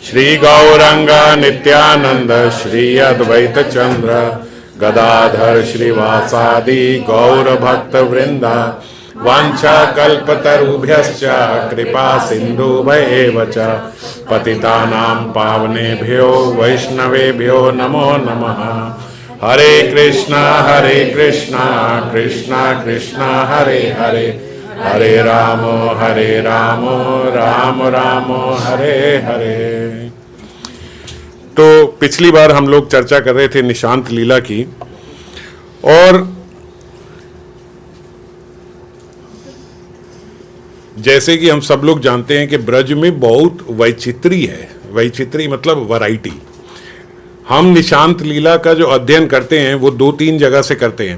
श्री गौरंग नित्यानंद श्री अद्वैत चंद्र गदाधर श्रीवासादि गौर भक्त वृंदा वांछा कल्पतरुभ्यश्च कृपा सिंधुभ्येव च पतितानां पावनेभ्यो वैष्णवेभ्यो नमो नमः। हरे कृष्णा कृष्णा कृष्णा हरे हरे, हरे राम राम राम हरे हरे। तो पिछली बार हम लोग चर्चा कर रहे थे निशांत लीला की, और जैसे कि हम सब लोग जानते हैं कि ब्रज में बहुत वैचित्री है। वैचित्री मतलब वैरायटी। हम निशांत लीला का जो अध्ययन करते हैं वो 2-3 जगह से करते हैं,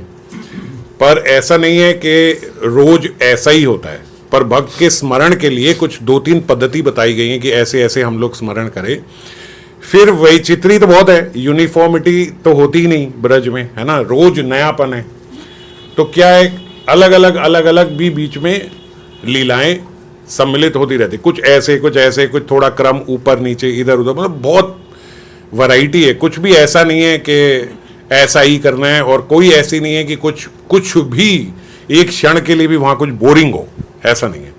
पर ऐसा नहीं है कि रोज ऐसा ही होता है। पर भक्त के स्मरण के लिए कुछ 2-3 पद्धति बताई गई हैं कि ऐसे ऐसे हम लोग स्मरण करें। फिर वैचित्री तो बहुत है, यूनिफॉर्मिटी तो होती ही नहीं ब्रज में, है ना, रोज नयापन है। तो क्या है, अलग अलग भी बीच में लीलाएं सम्मिलित होती रहती, कुछ ऐसे कुछ थोड़ा क्रम ऊपर नीचे इधर उधर, मतलब बहुत वैरायटी है। कुछ भी ऐसा नहीं है कि ऐसा ही करना है, और कोई ऐसी नहीं है कि कुछ भी एक क्षण के लिए भी वहां कुछ बोरिंग हो, ऐसा नहीं है।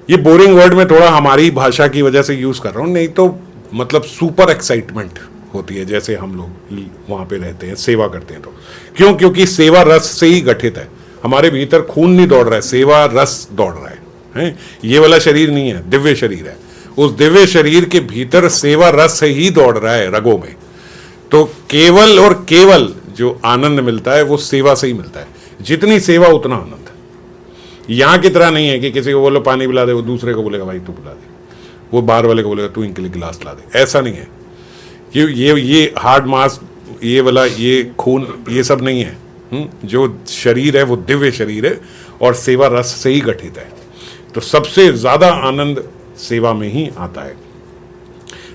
ये बोरिंग वर्ड में थोड़ा हमारी भाषा की वजह से यूज कर रहा हूं, नहीं तो मतलब सुपर एक्साइटमेंट होती है जैसे हम लोग वहां पे रहते हैं, सेवा करते हैं। तो क्योंकि सेवा रस से ही गठित है, हमारे भीतर खून नहीं दौड़ रहा है, सेवा रस दौड़ रहा है? ये वाला शरीर नहीं है, दिव्य शरीर है। उस दिव्य शरीर के भीतर सेवा रस से ही दौड़ रहा है रगों में। तो केवल और केवल जो आनंद मिलता है वो सेवा से ही मिलता है। जितनी सेवा उतना आनंद। यहां की तरह नहीं है कि किसी को बोलो पानी पिला दे, वो दूसरे को बोलेगा भाई तू पिला दे, वो बाहर वाले को बोलेगा तू इनके लिए गिलास ला दे। ऐसा नहीं है कि ये हार्ड मास, ये वाला, ये खून, ये सब नहीं है। जो शरीर है वो दिव्य शरीर है और सेवा रस से ही गठित है। तो सबसे ज्यादा आनंद सेवा में ही आता है।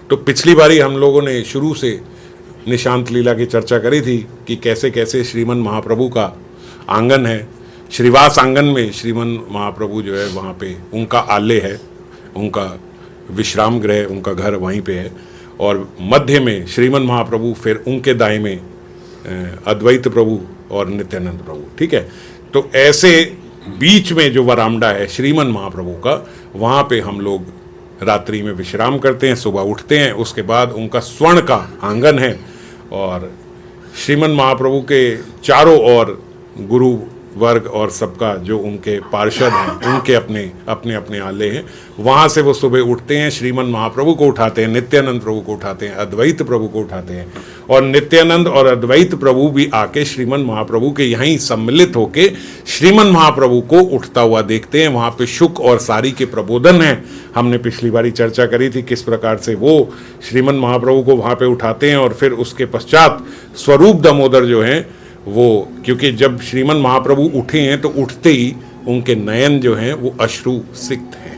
तो पिछली बारी हम लोगों ने शुरू से निशांत लीला की चर्चा करी थी कि कैसे कैसे श्रीमन महाप्रभु का आंगन है, श्रीवास आंगन में श्रीमन महाप्रभु जो है वहाँ पे उनका आलय है, उनका विश्राम गृह, उनका घर वहीं पे है, और मध्य में श्रीमन महाप्रभु, फिर उनके दाएं में अद्वैत प्रभु और नित्यानंद प्रभु। ठीक है, तो ऐसे बीच में जो वरामडा है श्रीमन महाप्रभु का, वहाँ पे हम लोग रात्रि में विश्राम करते हैं, सुबह उठते हैं। उसके बाद उनका स्वर्ण का आंगन है, और श्रीमन महाप्रभु के चारों ओर गुरु वर्ग और सबका जो उनके पार्षद हैं, उनके अपने आलय हैं। वहाँ से वो सुबह उठते हैं, श्रीमन महाप्रभु को उठाते हैं, नित्यानंद प्रभु को उठाते हैं, अद्वैत प्रभु को उठाते हैं, और नित्यानंद और अद्वैत प्रभु भी आके श्रीमन महाप्रभु के यहीं सम्मिलित होके श्रीमन महाप्रभु को उठता हुआ देखते हैं। वहाँ पे शुक और सारी के प्रबोधन हैं। हमने पिछली बारी चर्चा करी थी किस प्रकार से वो श्रीमन महाप्रभु को वहाँ पे उठाते हैं, और फिर उसके पश्चात स्वरूप दामोदर जो हैं वो, क्योंकि जब श्रीमन महाप्रभु उठे हैं तो उठते ही उनके नयन जो हैं वो अश्रु सिक्त हैं।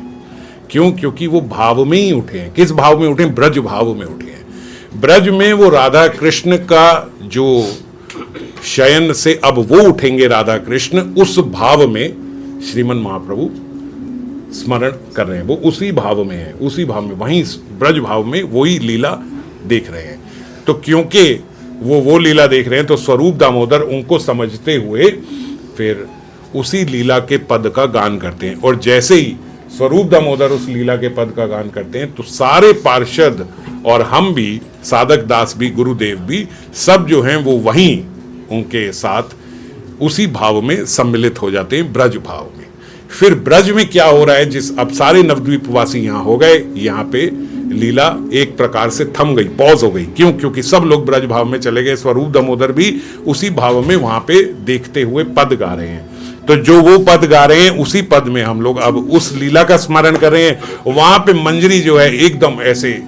क्यों? क्योंकि वो भाव में ही उठे हैं। किस भाव में उठे? ब्रज भाव में उठे हैं। ब्रज में वो राधा कृष्ण का जो शयन से अब वो उठेंगे राधा कृष्ण, उस भाव में श्रीमन महाप्रभु स्मरण कर रहे हैं। वो उसी भाव में है, उसी भाव में, वहीं ब्रज भाव में वही लीला देख रहे हैं। तो क्योंकि वो लीला देख रहे हैं तो स्वरूप दामोदर उनको समझते हुए फिर उसी लीला के पद का गान करते हैं। और जैसे ही स्वरूप दामोदर उस लीला के पद का गान करते हैं तो सारे पार्षद और हम भी, साधक दास भी, गुरुदेव भी, सब जो हैं वो वहीं उनके साथ उसी भाव में सम्मिलित हो जाते हैं, ब्रज भाव में। फिर ब्रज में क्या हो रहा है, जिस अब सारे नवद्वीपवासी यहाँ हो गए, यहाँ पे लीला एक प्रकार से थम गई, पॉज हो गई। क्यों? क्योंकि सब लोग ब्रज भाव में चले गए। स्वरूप दामोदर भी उसी भाव में वहां पे देखते हुए पद गा रहे हैं। तो जो वो पद गा रहे हैं उसी पद में हम लोग अब उस लीला का स्मरण कर रहे हैं। वहां पे मंजरी जो है एकदम ऐसे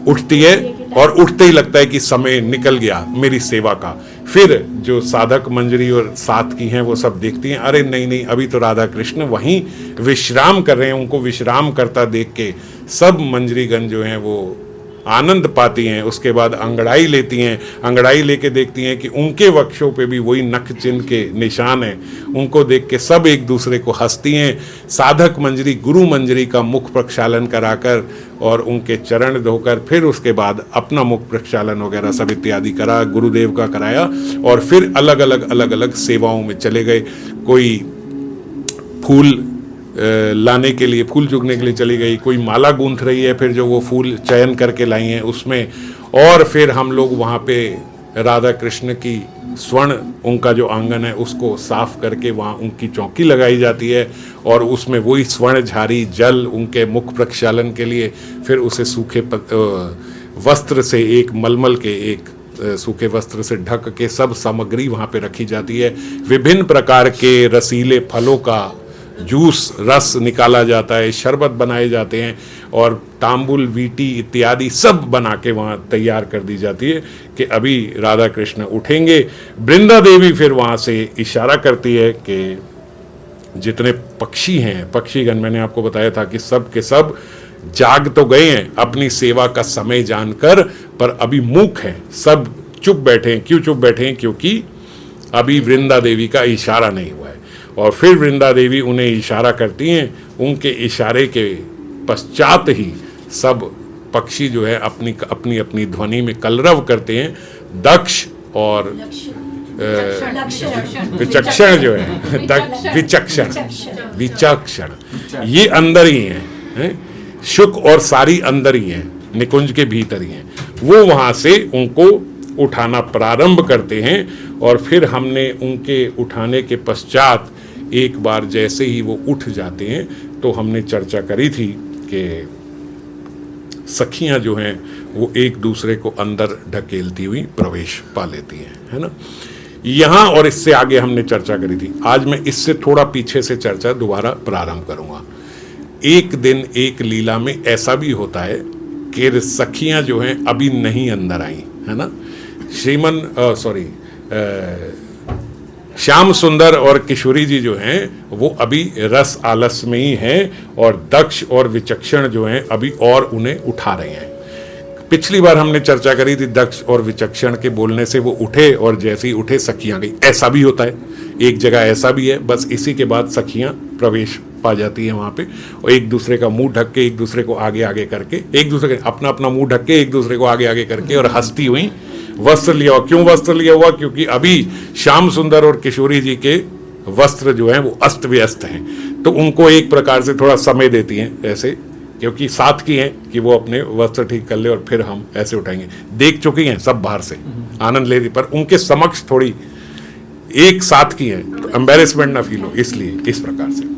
उठती है, और उठते ही लगता है कि समय निकल गया मेरी सेवा का। फिर जो साधक मंजरी और साथ की हैं वो सब देखती हैं, अरे नहीं, अभी तो राधा कृष्ण वहीं विश्राम कर रहे हैं। उनको विश्राम करता देख के सब मंजरीगण जो हैं वो आनंद पाती हैं, उसके बाद अंगड़ाई लेती हैं, अंगड़ाई लेके देखती हैं कि उनके वक्षों पे भी वही नख चिन्ह के निशान हैं। उनको देख के सब एक दूसरे को हंसती हैं। साधक मंजरी गुरु मंजरी का मुख प्रक्षालन कराकर और उनके चरण धोकर फिर उसके बाद अपना मुख प्रक्षालन वगैरह सब इत्यादि करा, गुरुदेव का कराया और फिर अलग अलग सेवाओं में चले गए। कोई फूल लाने के लिए, फूल चुगने के लिए चली गई, कोई माला गूंथ रही है, फिर जो वो फूल चयन करके लाई हैं उसमें, और फिर हम लोग वहाँ पे राधा कृष्ण की स्वर्ण, उनका जो आंगन है उसको साफ करके वहाँ उनकी चौकी लगाई जाती है और उसमें वही स्वर्ण झारी जल उनके मुख प्रक्षालन के लिए, फिर उसे सूखे वस्त्र से, एक मलमल के एक सूखे वस्त्र से ढक के सब सामग्री वहाँ पे रखी जाती है। विभिन्न प्रकार के रसीले फलों का जूस, रस निकाला जाता है, शरबत बनाए जाते हैं और तांबुल, वीटी इत्यादि सब बना के वहाँ तैयार कर दी जाती है कि अभी राधा कृष्ण उठेंगे। वृंदा देवी फिर वहाँ से इशारा करती है कि जितने पक्षी हैं, पक्षीगण, मैंने आपको बताया था कि सब के सब जाग तो गए हैं अपनी सेवा का समय जानकर, पर अभी मूक हैं, सब चुप बैठे हैं। क्यों चुप बैठे हैं? क्योंकि अभी वृंदा देवी का इशारा नहीं हुआ है। और फिर वृंदा देवी उन्हें इशारा करती हैं, उनके इशारे के पश्चात ही सब पक्षी जो है अपनी अपनी अपनी ध्वनि में कलरव करते हैं। दक्ष और विचक्षण जो है, विचक्षण ये अंदर ही हैं, शुक और सारी अंदर ही हैं, निकुंज के भीतर ही हैं। वो वहाँ से उनको उठाना प्रारंभ करते हैं और फिर हमने उनके उठाने के पश्चात एक बार जैसे ही वो उठ जाते हैं तो हमने चर्चा करी थी कि सखियां जो हैं वो एक दूसरे को अंदर ढकेलती हुई प्रवेश पा लेती हैं, है ना। यहाँ और इससे आगे हमने चर्चा करी थी। आज मैं इससे थोड़ा पीछे से चर्चा दोबारा प्रारंभ करूंगा। एक दिन एक लीला में ऐसा भी होता है कि सखियां जो हैं अभी नहीं अंदर आई, है ना। श्याम सुंदर और किशोरी जी जो हैं वो अभी रस आलस में ही हैं और दक्ष और विचक्षण जो हैं अभी और उन्हें उठा रहे हैं। पिछली बार हमने चर्चा करी थी दक्ष और विचक्षण के बोलने से वो उठे और जैसे ही उठे सखियां गई। ऐसा भी होता है, एक जगह ऐसा भी है, बस इसी के बाद सखियां प्रवेश पा जाती हैं वहाँ पे और एक दूसरे का मुंह ढक के, एक दूसरे को आगे आगे करके, एक दूसरे का अपना अपना मुंह ढक के एक दूसरे को आगे आगे करके और हंसती हुई वस्त्र लिया हुआ। क्यों वस्त्र लिया हुआ? क्योंकि अभी श्याम सुंदर और किशोरी जी के वस्त्र जो हैं वो अस्त व्यस्त हैं, तो उनको एक प्रकार से थोड़ा समय देती हैं ऐसे, क्योंकि साथ की हैं कि वो अपने वस्त्र ठीक कर ले और फिर हम ऐसे उठाएंगे। देख चुकी हैं सब बाहर से, आनंद ले रही, पर उनके समक्ष थोड़ी एक साथ की हैं तो एम्बेरसमेंट ना फील हो, इसलिए इस प्रकार से।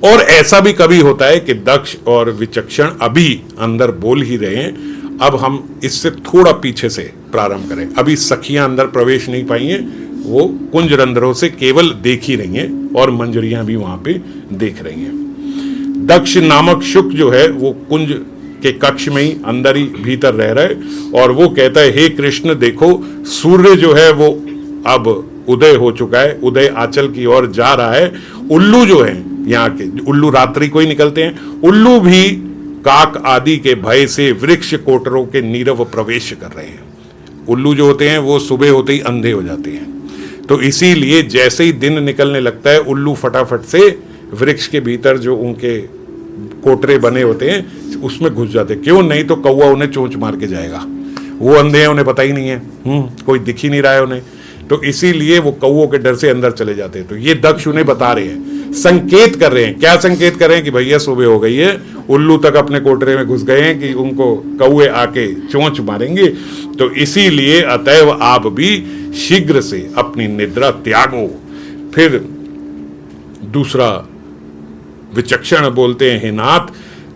और ऐसा भी कभी होता है कि दक्ष और विचक्षण अभी अंदर बोल ही रहे हैं। अब हम इससे थोड़ा पीछे से प्रारंभ करें। अभी सखियां अंदर प्रवेश नहीं पाई हैं, वो कुंज रंध्रों से केवल देख ही रही हैं और मंजरियां भी वहां पे देख रही हैं। दक्ष नामक शुक जो है वो कुंज के कक्ष में ही अंदर ही भीतर रह रहा है और वो कहता है, हे कृष्ण देखो, सूर्य जो है वो अब उदय हो चुका है, उदय आंचल की ओर जा रहा है। उल्लू जो है, यहाँ के उल्लू रात्रि को ही निकलते हैं, उल्लू भी काक आदि के भय से वृक्ष कोटरों के नीरव प्रवेश कर रहे हैं। उल्लू जो होते हैं वो सुबह होते ही अंधे हो जाते हैं, तो इसीलिए जैसे ही दिन निकलने लगता है उल्लू फटाफट से वृक्ष के भीतर जो उनके कोटरे बने होते हैं उसमें घुस जाते। क्यों? नहीं तो कौवा उन्हें चोंच मार के जाएगा। वो अंधे हैं, उन्हें पता ही नहीं है, कोई दिख ही नहीं रहा है उन्हें, तो इसीलिए वो कौवों के डर से अंदर चले जाते हैं। तो ये दक्ष उन्हें बता रहे हैं, संकेत कर रहे हैं। क्या संकेत कर रहे हैं? कि भैया सुबह हो गई है, उल्लू तक अपने कोटरे में घुस गए हैं कि उनको कौवे आके चोंच मारेंगे, तो इसीलिए अतएव आप भी शीघ्र से अपनी निद्रा त्यागो। फिर दूसरा विचक्षण बोलते हैं, हे नाथ,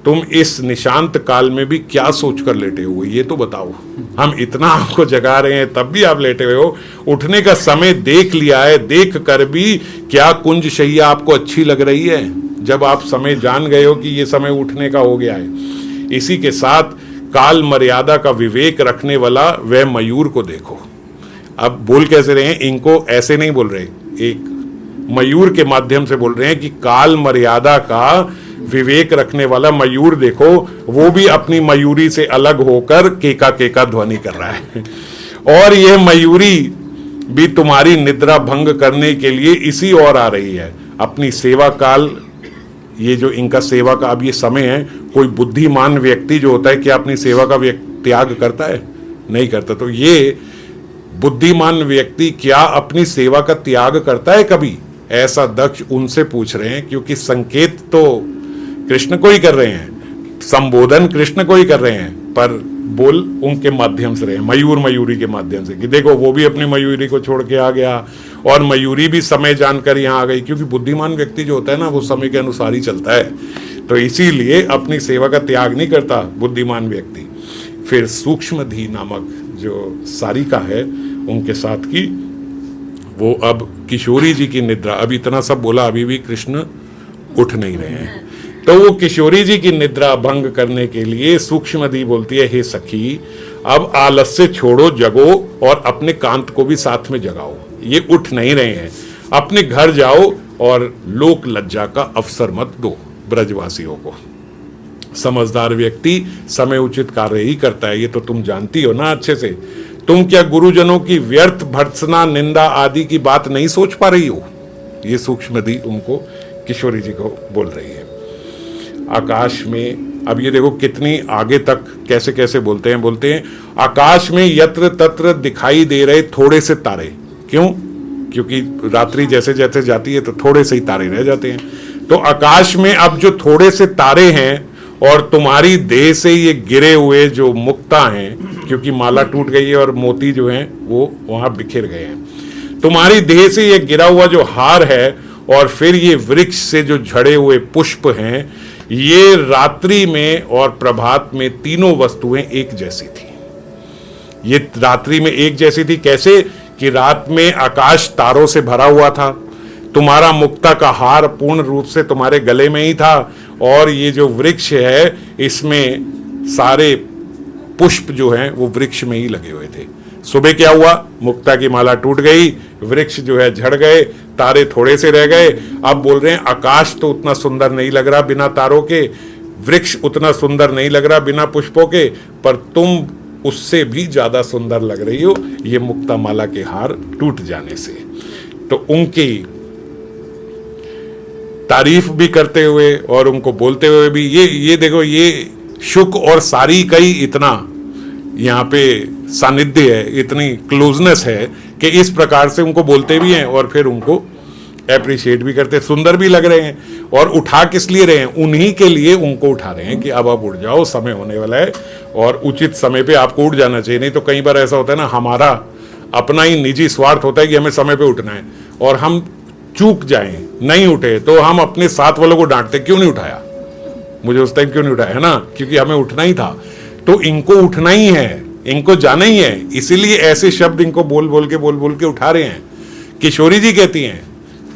तुम इस निशांत काल में भी क्या सोचकर लेटे हो, ये तो बताओ। हम इतना आपको जगा रहे हैं तब भी आप लेटे हुए हो। उठने का समय देख लिया है, देख कर भी क्या कुंज शैया आपको अच्छी लग रही है? जब आप समय जान गए हो कि ये समय उठने का हो गया है। इसी के साथ काल मर्यादा का विवेक रखने वाला वह मयूर को देखो। अब बोल कैसे रहे हैं? इनको ऐसे नहीं बोल रहे, एक मयूर के माध्यम से बोल रहे हैं कि काल मर्यादा का विवेक रखने वाला मयूर देखो, वो भी अपनी मयूरी से अलग होकर केका केका ध्वनि कर रहा है। और यह मयूरी भी तुम्हारी निद्रा भंग करने के लिए इसी ओर आ रही है। अपनी सेवा काल, ये जो इनका सेवा का अब ये समय है, कोई बुद्धिमान व्यक्ति जो होता है क्या अपनी सेवा का त्याग करता है? नहीं करता। तो ये बुद्धिमान व्यक्ति क्या अपनी सेवा का त्याग करता है कभी? ऐसा दक्ष उनसे पूछ रहे हैं, क्योंकि संकेत तो कृष्ण को ही कर रहे हैं, संबोधन कृष्ण को ही कर रहे हैं, पर बोल उनके माध्यम से रहे हैं, मयूर मयूरी के माध्यम से, कि देखो वो भी अपनी मयूरी को छोड़ के आ गया और मयूरी भी समय जानकर यहाँ आ गई। क्योंकि बुद्धिमान व्यक्ति जो होता है ना, वो समय के अनुसार ही चलता है, तो इसीलिए अपनी सेवा का त्याग नहीं करता बुद्धिमान व्यक्ति। फिर सूक्ष्मधी नामक जो सारिका है उनके साथ की, वो अब किशोरी जी की निद्रा, अब इतना सब बोला, अभी भी कृष्ण उठ नहीं रहे हैं, तो वो किशोरी जी की निद्रा भंग करने के लिए सूक्ष्मधी बोलती है, हे सखी अब आलस्य छोड़ो, जगो और अपने कांत को भी साथ में जगाओ। ये उठ नहीं रहे हैं, अपने घर जाओ और लोक लज्जा का अवसर मत दो ब्रजवासियों को। समझदार व्यक्ति समय उचित कार्य ही करता है, ये तो तुम जानती हो ना अच्छे से। तुम क्या गुरुजनों की व्यर्थ भर्त्सना, निंदा आदि की बात नहीं सोच पा रही हो? ये सूक्ष्मधी उनको, किशोरी जी को बोल रही है। आकाश में, अब ये देखो कितनी आगे तक कैसे कैसे बोलते हैं आकाश में यत्र तत्र दिखाई दे रहे थोड़े से तारे। क्यों? क्योंकि रात्रि जैसे जैसे जाती है तो थोड़े से ही तारे रह जाते हैं। तो आकाश में अब जो थोड़े से तारे हैं, और तुम्हारी देह से ये गिरे हुए जो मुक्ता हैं, क्योंकि माला टूट गई है और मोती जो हैं वो वहां बिखर गए हैं, तुम्हारी देह से ये गिरा हुआ जो हार है, और फिर ये वृक्ष से जो झड़े हुए पुष्प हैं, ये रात्रि में और प्रभात में तीनों वस्तुएं एक जैसी थी। ये रात्रि में एक जैसी थी कैसे? कि रात में आकाश तारों से भरा हुआ था, तुम्हारा मुक्ता का हार पूर्ण रूप से तुम्हारे गले में ही था, और ये जो वृक्ष है इसमें सारे पुष्प जो हैं वो वृक्ष में ही लगे हुए थे। सुबह क्या हुआ? मुक्ता की माला टूट गई, वृक्ष जो है झड़ गए, तारे थोड़े से रह गए। अब बोल रहे हैं आकाश तो उतना सुंदर नहीं लग रहा बिना तारों के, वृक्ष उतना सुंदर नहीं लग रहा बिना पुष्पों के, पर तुम उससे भी ज्यादा सुंदर लग रही हो ये मुक्ता माला के हार टूट जाने से। तो उनकी तारीफ भी करते हुए और उनको बोलते हुए भी, ये देखो, ये शुक और सारी का ही इतना यहाँ पे सानिध्य है, इतनी क्लोजनेस है कि इस प्रकार से उनको बोलते भी हैं और फिर उनको एप्रिशिएट भी करते, सुंदर भी लग रहे हैं। और उठा किस लिए रहे हैं? उन्हीं के लिए उनको उठा रहे हैं कि अब आप उठ जाओ, समय होने वाला है और उचित समय पे आपको उठ जाना चाहिए। नहीं तो कई बार ऐसा होता है ना, हमारा अपना ही निजी स्वार्थ होता है कि हमें समय पे उठना है, और हम चूक जाएं, नहीं उठे तो हम अपने साथ वालों को डांटते, क्यों नहीं उठाया, मुझे उस टाइम क्यों नहीं उठाया, है ना, क्योंकि हमें उठना ही था। तो इनको उठना ही है, इनको जाना ही है, इसीलिए ऐसे शब्द इनको बोल बोल के उठा रहे हैं। किशोरी जी कहती हैं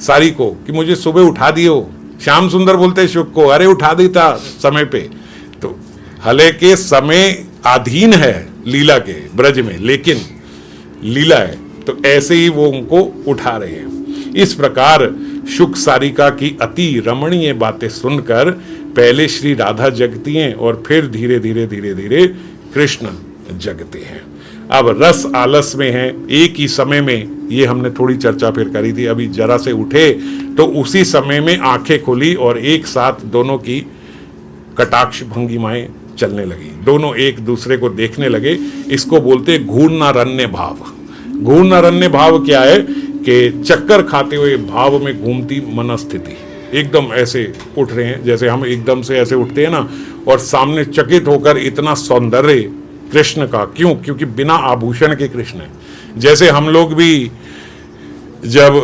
सारी को कि मुझे सुबह उठा दियो। श्याम सुंदर बोलते हैं शुक को, अरे उठा देता समय पे। तो हालांकि समय अधीन है लीला के ब्रज में, लेकिन लीला है, तो ऐसे ही वो उनको उठा रहे हैं। इस प्रकार शुक सारिका की अति रमणीय बातें सुनकर पहले श्री राधा जगती हैं और फिर धीरे धीरे धीरे धीरे कृष्ण जगते हैं। अब रस आलस में है, एक ही समय में, ये हमने थोड़ी चर्चा फिर करी थी, अभी जरा से उठे तो उसी समय में आंखें खुली और एक साथ दोनों की कटाक्ष भंगिमाएं चलने लगी, दोनों एक दूसरे को देखने लगे। इसको बोलते घूर्णारण्य भाव। घूर्णारण्य भाव क्या है कि चक्कर खाते हुए भाव में घूमती मनस्थिति, एकदम ऐसे उठ रहे हैं जैसे हम एकदम से ऐसे उठते हैं ना, और सामने चकित होकर इतना सौंदर्य कृष्ण का। क्यों? क्योंकि बिना आभूषण के कृष्ण है। जैसे हम लोग भी जब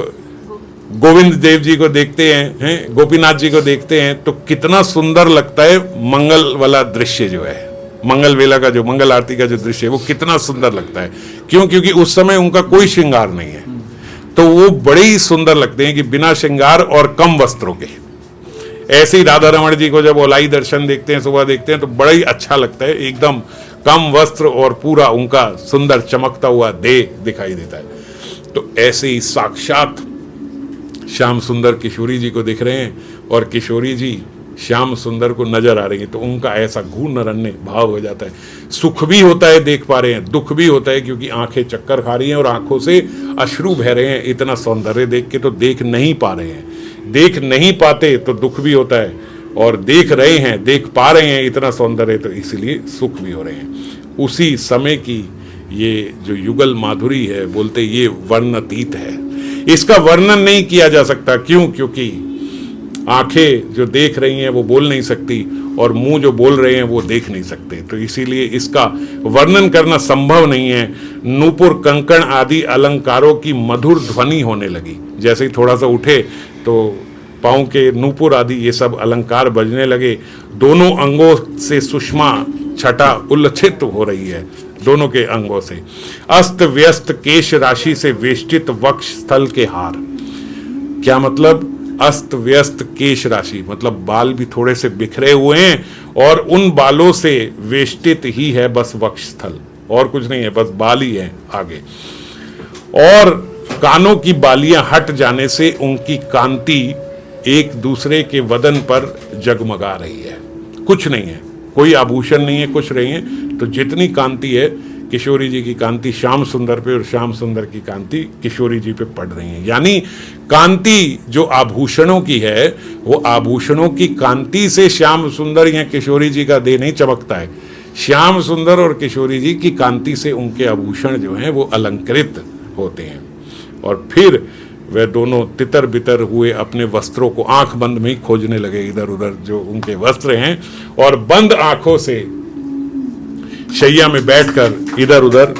गोविंद देव जी को देखते हैं, गोपीनाथ जी को देखते हैं, तो कितना सुंदर लगता है मंगल वाला दृश्य जो है, मंगल वेला का जो मंगल आरती का जो दृश्य है वो कितना सुंदर लगता है। क्यों? क्योंकि उस समय उनका कोई श्रृंगार नहीं है, तो वो बड़े ही सुंदर लगते हैं कि बिना श्रृंगार और कम वस्त्रों के। ऐसे ही राधा रमण जी को जब ओलाई दर्शन देखते हैं, सुबह देखते हैं, तो बड़ा ही अच्छा लगता है, एकदम कम वस्त्र और पूरा उनका सुंदर चमकता हुआ देह दिखाई देता है। तो ऐसे ही साक्षात श्याम सुंदर किशोरी जी को दिख रहे हैं, और किशोरी जी श्याम सुंदर को नजर आ रही है, तो उनका ऐसा घूर नरन्य भाव हो जाता है। सुख भी होता है देख पा रहे हैं, दुख भी होता है क्योंकि आंखें चक्कर खा रही हैं और आंखों से अश्रु बह रहे हैं। इतना सौंदर्य देख के तो देख नहीं पा रहे हैं, देख नहीं पाते तो दुख भी होता है, और देख रहे हैं, देख पा रहे हैं इतना सौंदर्य, तो इसलिए सुख भी हो रहे हैं। उसी समय की ये जो युगल माधुरी है, बोलते ये वर्णतीत है, इसका वर्णन नहीं किया जा सकता। क्यों? क्योंकि आंखें जो देख रही हैं वो बोल नहीं सकती, और मुंह जो बोल रहे हैं वो देख नहीं सकते, तो इसीलिए इसका वर्णन करना संभव नहीं है। नूपुर, कंकण आदि अलंकारों की मधुर ध्वनि होने लगी। जैसे ही थोड़ा सा उठे तो पाँव के नूपुर आदि ये सब अलंकार बजने लगे। दोनों अंगों से सुषमा छटा उल्लसित हो रही है, दोनों के अंगों से। अस्त व्यस्त केश राशि से वेष्टित वक्ष स्थल के हार। क्या मतलब? अस्त व्यस्त केश राशि मतलब बाल भी थोड़े से बिखरे हुए हैं, और उन बालों से वेष्टित ही है बस वक्ष स्थल, और कुछ नहीं है, बस बाल ही है आगे। और कानों की बालियां हट जाने से उनकी कांति एक दूसरे के वदन पर जगमगा रही है। कुछ नहीं है, कोई आभूषण नहीं है, कुछ नहीं है, तो जितनी कांति है किशोरी जी की कांति श्याम सुंदर पे और श्याम सुंदर की कांति किशोरी जी पे पड़ रही है। यानी कांति जो आभूषणों की है, वो आभूषणों की कांति से श्याम सुंदर या किशोरी जी का देह नहीं चमकता है, श्याम सुंदर और किशोरी जी की कांति से उनके आभूषण जो हैं वो अलंकृत होते हैं। और फिर वे दोनों तितर बितर हुए अपने वस्त्रों को आंख बंद में ही खोजने लगे इधर उधर जो उनके वस्त्र हैं, और बंद आंखों से शैया में बैठकर इधर उधर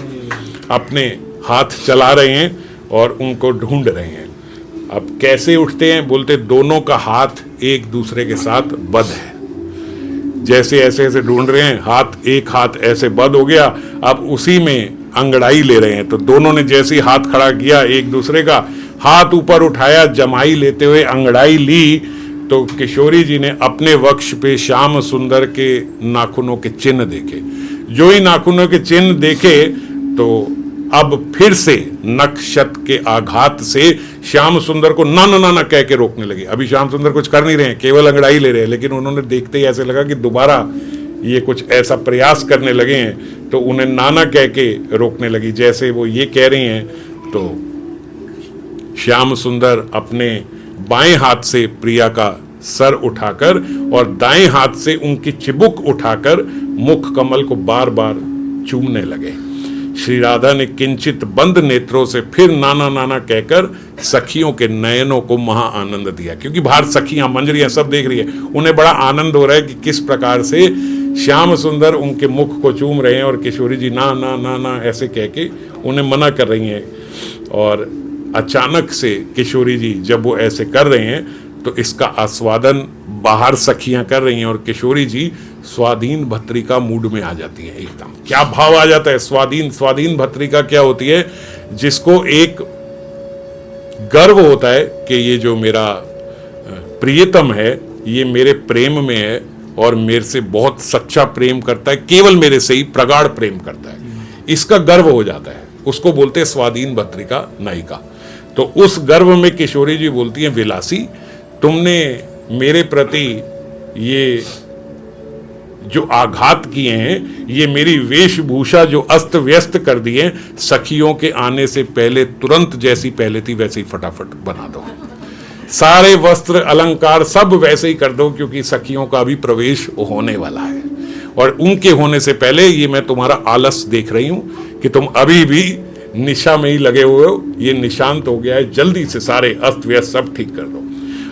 अपने हाथ चला रहे हैं और उनको ढूंढ रहे हैं। अब कैसे उठते हैं? बोलते दोनों का हाथ एक दूसरे के साथ बंध है। जैसे ऐसे ऐसे ढूंढ रहे हैं, एक हाथ ऐसे बंद हो गया, अब उसी में अंगड़ाई ले रहे हैं। तो दोनों ने जैसे हाथ खड़ा किया, एक दूसरे का हाथ ऊपर उठाया, जमाई लेते हुए अंगड़ाई ली, तो किशोरी जी ने अपने वक्ष पे श्याम सुंदर के नाखूनों के चिन्ह देखे। जो ही नाखूनों के चिन्ह देखे तो अब फिर से नक्षत के आघात से श्याम सुंदर को ना ना ना ना कह के रोकने लगे। अभी श्याम सुंदर कुछ कर नहीं रहे हैं, केवल अंगड़ाई ले रहे हैं, लेकिन उन्होंने देखते ही ऐसे लगा कि दोबारा ये कुछ ऐसा प्रयास करने लगे हैं, तो उन्हें नाना कह के रोकने लगी। जैसे वो ये कह रही हैं तो श्याम सुंदर अपने बाएं हाथ से प्रिया का सर उठाकर और दाएं हाथ से उनकी चिबुक उठाकर मुख कमल को बार बार चूमने लगे। श्री राधा ने किंचित बंद नेत्रों से फिर नाना नाना कहकर सखियों के नयनों को महा आनंद दिया, क्योंकि बाहर सखियां मंजरियां सब देख रही है, उन्हें बड़ा आनंद हो रहा है कि किस प्रकार से श्याम सुंदर उनके मुख को चूम रहे हैं और किशोरी जी ना ना ना ना ऐसे कह के उन्हें मना कर रही हैं। और अचानक से किशोरी जी जब वो ऐसे कर रहे हैं तो इसका आस्वादन बाहर सखियां कर रही हैं और किशोरी जी स्वाधीन भत्रिका मूड में आ जाती हैं। एकदम क्या भाव आ जाता है। स्वाधीन भत्रिका क्या होती है? जिसको एक गर्व होता है कि ये जो मेरा प्रियतम है ये मेरे प्रेम में है और मेरे से बहुत सच्चा प्रेम करता है, केवल मेरे से ही प्रगाढ़ प्रेम करता है, इसका गर्व हो जाता है, उसको बोलते हैं स्वाधीन भत्रिका नायिका। तो उस गर्व में किशोरी जी बोलती हैं, विलासी तुमने मेरे प्रति ये जो आघात किए हैं, ये मेरी वेशभूषा जो अस्त व्यस्त कर दिए, सखियों के आने से पहले तुरंत जैसी पहले थी वैसे ही फटाफट बना दो, सारे वस्त्र अलंकार सब वैसे ही कर दो, क्योंकि सखियों का भी प्रवेश होने वाला है और उनके होने से पहले ये मैं तुम्हारा आलस देख रही हूं कि तुम अभी भी निशा में ही लगे हुए हो, ये निशांत हो गया है, जल्दी से सारे अस्त व्यस्त सब ठीक कर दो,